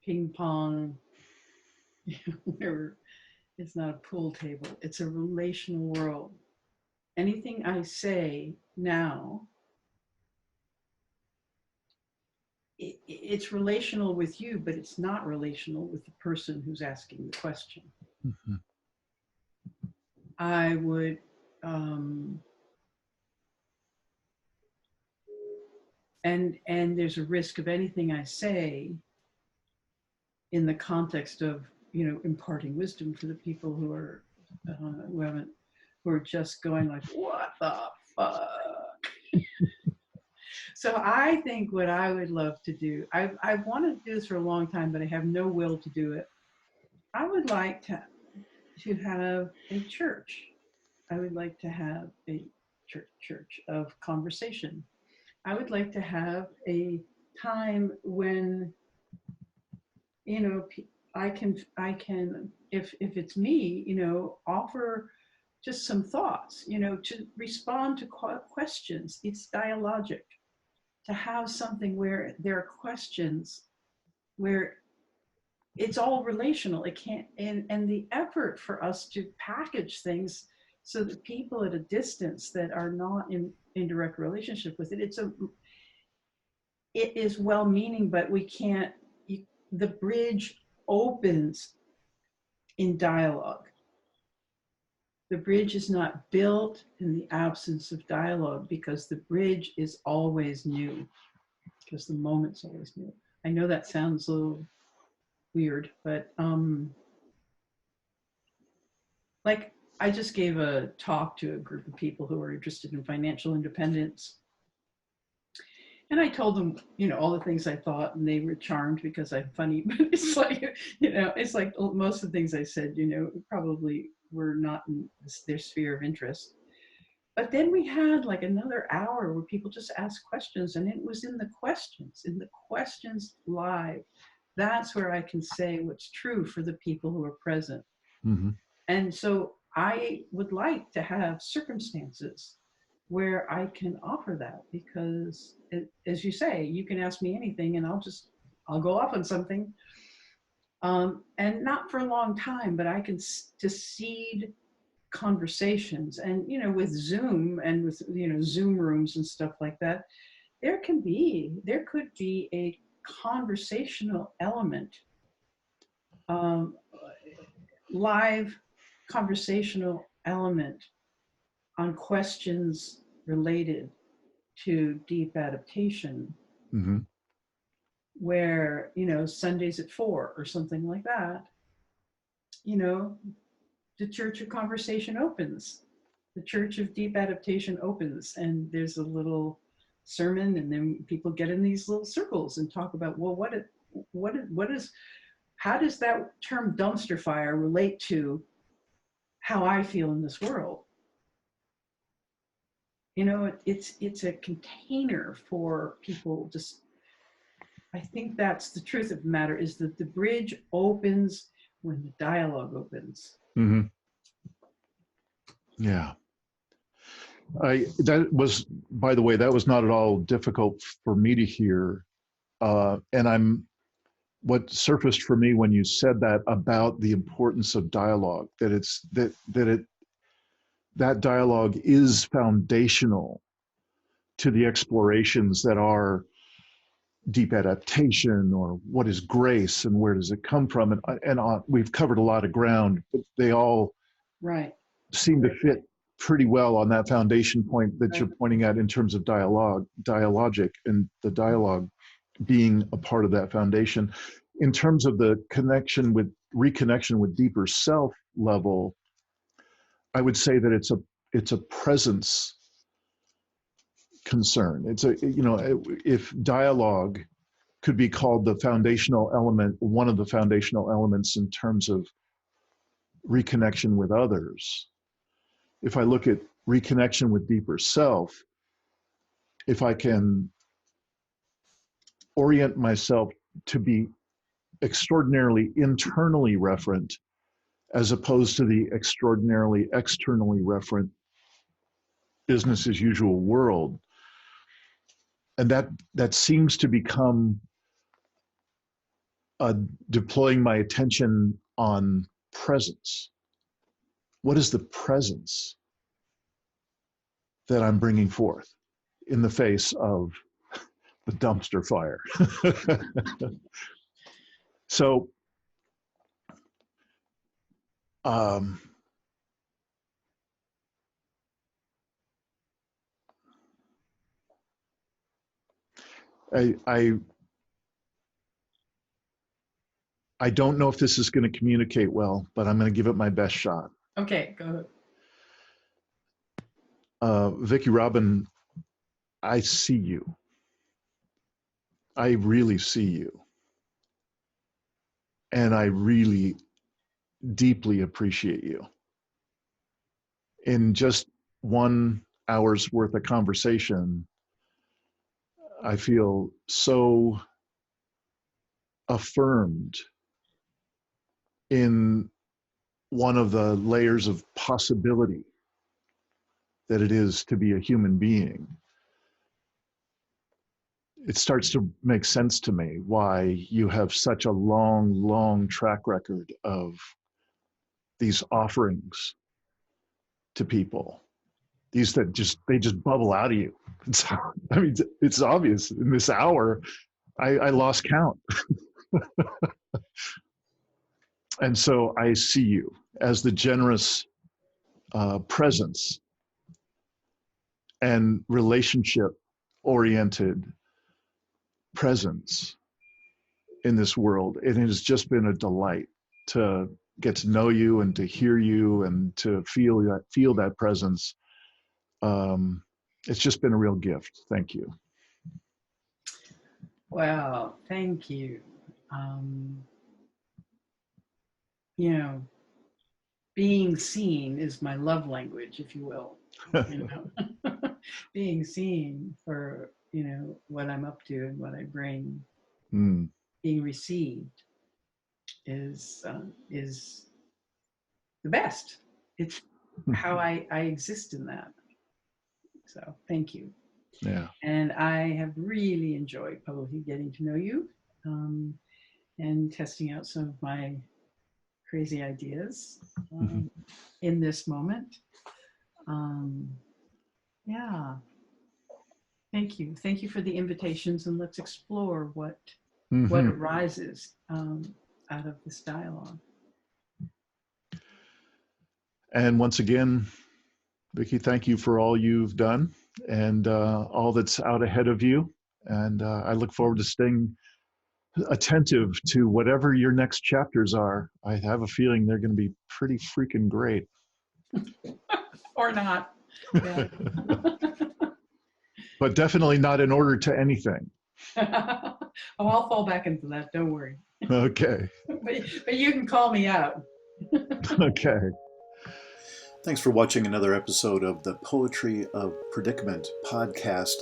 ping pong, whatever. It's not a pool table. It's a relational world. Anything I say now, it's relational with you, but it's not relational with the person who's asking the question. Mhm. I would, and there's a risk of anything I say in the context of imparting wisdom for the people who are who are just going like, what the fuck. So I think what I would love to do, I wanted to do this for a long time, but I have no will to do it. I would like to have a church. I would like to have a church of conversation. I would like to have a time when you know I can if it's me, offer just some thoughts, to respond to questions. It's dialogic. To have something where there are questions, where it's all relational. It can't, and the effort for us to package things so that people at a distance that are not in direct relationship with it, it is well-meaning, but we can't. The bridge opens in dialogue. The bridge is not built in the absence of dialogue because the bridge is always new, because the moment's always new. I know that sounds a little weird, but like I just gave a talk to a group of people who are interested in financial independence. And I told them, all the things I thought, and they were charmed because I'm funny. But it's like most of the things I said, probably were not in their sphere of interest. But then we had like another hour where people just asked questions, and it was in the questions live. That's where I can say what's true for the people who are present. Mm-hmm. And so I would like to have circumstances where I can offer that, because as you say, you can ask me anything and I'll go off on something, and not for a long time, but I can to seed conversations. And with Zoom and with Zoom rooms and stuff like that, there could be a conversational element, um, live conversational element on questions related to deep adaptation, Mm-hmm. where Sundays at 4 or something like that, you know the Church of Conversation opens, the Church of Deep Adaptation opens, and there's a little sermon, and then people get in these little circles and talk about, well, what is how does that term dumpster fire relate to how I feel in this world? It's a container for people. Just, I think that's the truth of the matter, is that the bridge opens when the dialogue opens. Mm-hmm. Yeah. That was, by the way, that was not at all difficult for me to hear. And what surfaced for me when you said that about the importance of dialogue, that dialogue is foundational to the explorations that are deep adaptation, or what is grace and where does it come from. And we've covered a lot of ground, but they all Right. seem to fit pretty well on that foundation point that you're Right. pointing at in terms of dialogic, and the dialogue being a part of that foundation. In terms of the reconnection with deeper self level, I would say that it's a presence concern. If dialogue could be called the foundational element, one of the foundational elements in terms of reconnection with others. If I look at reconnection with deeper self, if I can orient myself to be extraordinarily internally referent as opposed to the extraordinarily externally referent business as usual world, and that seems to become deploying my attention on presence. What is the presence that I'm bringing forth in the face of the dumpster fire? So, um, I don't know if this is going to communicate well, but I'm going to give it my best shot. Okay, go ahead. Vicki Robin, I see you. I really see you. And I really deeply appreciate you. In just 1 hour's worth of conversation, I feel so affirmed in one of the layers of possibility that it is to be a human being. It starts to make sense to me why you have such a long track record of these offerings to people. These that they just bubble out of you. I mean, it's obvious in this hour, I lost count. And so I see you as the generous presence and relationship oriented presence in this world. And it has just been a delight to get to know you and to hear you and to feel that presence. It's just been a real gift. Thank you. Wow, thank you. Um, you know, being seen is my love language, if you will. Being seen for what I'm up to and what I bring. Mm. Being received is the best. it's how I exist in that. So thank you. Yeah. And I have really enjoyed publicly getting to know you, and testing out some of my crazy ideas in this moment. Yeah. Thank you. Thank you for the invitations, and let's explore what arises out of this dialogue. And once again, Vicki, thank you for all you've done and all that's out ahead of you. And I look forward to staying attentive to whatever your next chapters are. I have a feeling they're going to be pretty freaking great. Or not. Yeah. But definitely not in order to anything. Oh, I'll fall back into that. Don't worry. Okay. But you can call me out. Okay. Thanks for watching another episode of the Poetry of Predicament podcast,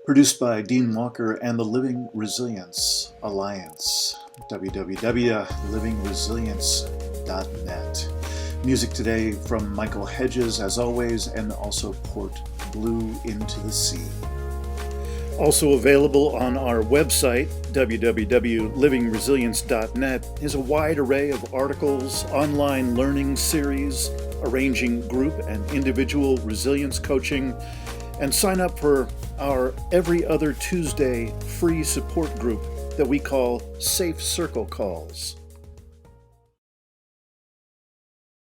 produced by Dean Walker and the Living Resilience Alliance, www.livingresilience.net. Music today from Michael Hedges, as always, and also Port Blue Into the Sea. Also available on our website, www.livingresilience.net, is a wide array of articles, online learning series, arranging group and individual resilience coaching, and sign up for our every other Tuesday free support group that we call Safe Circle Calls.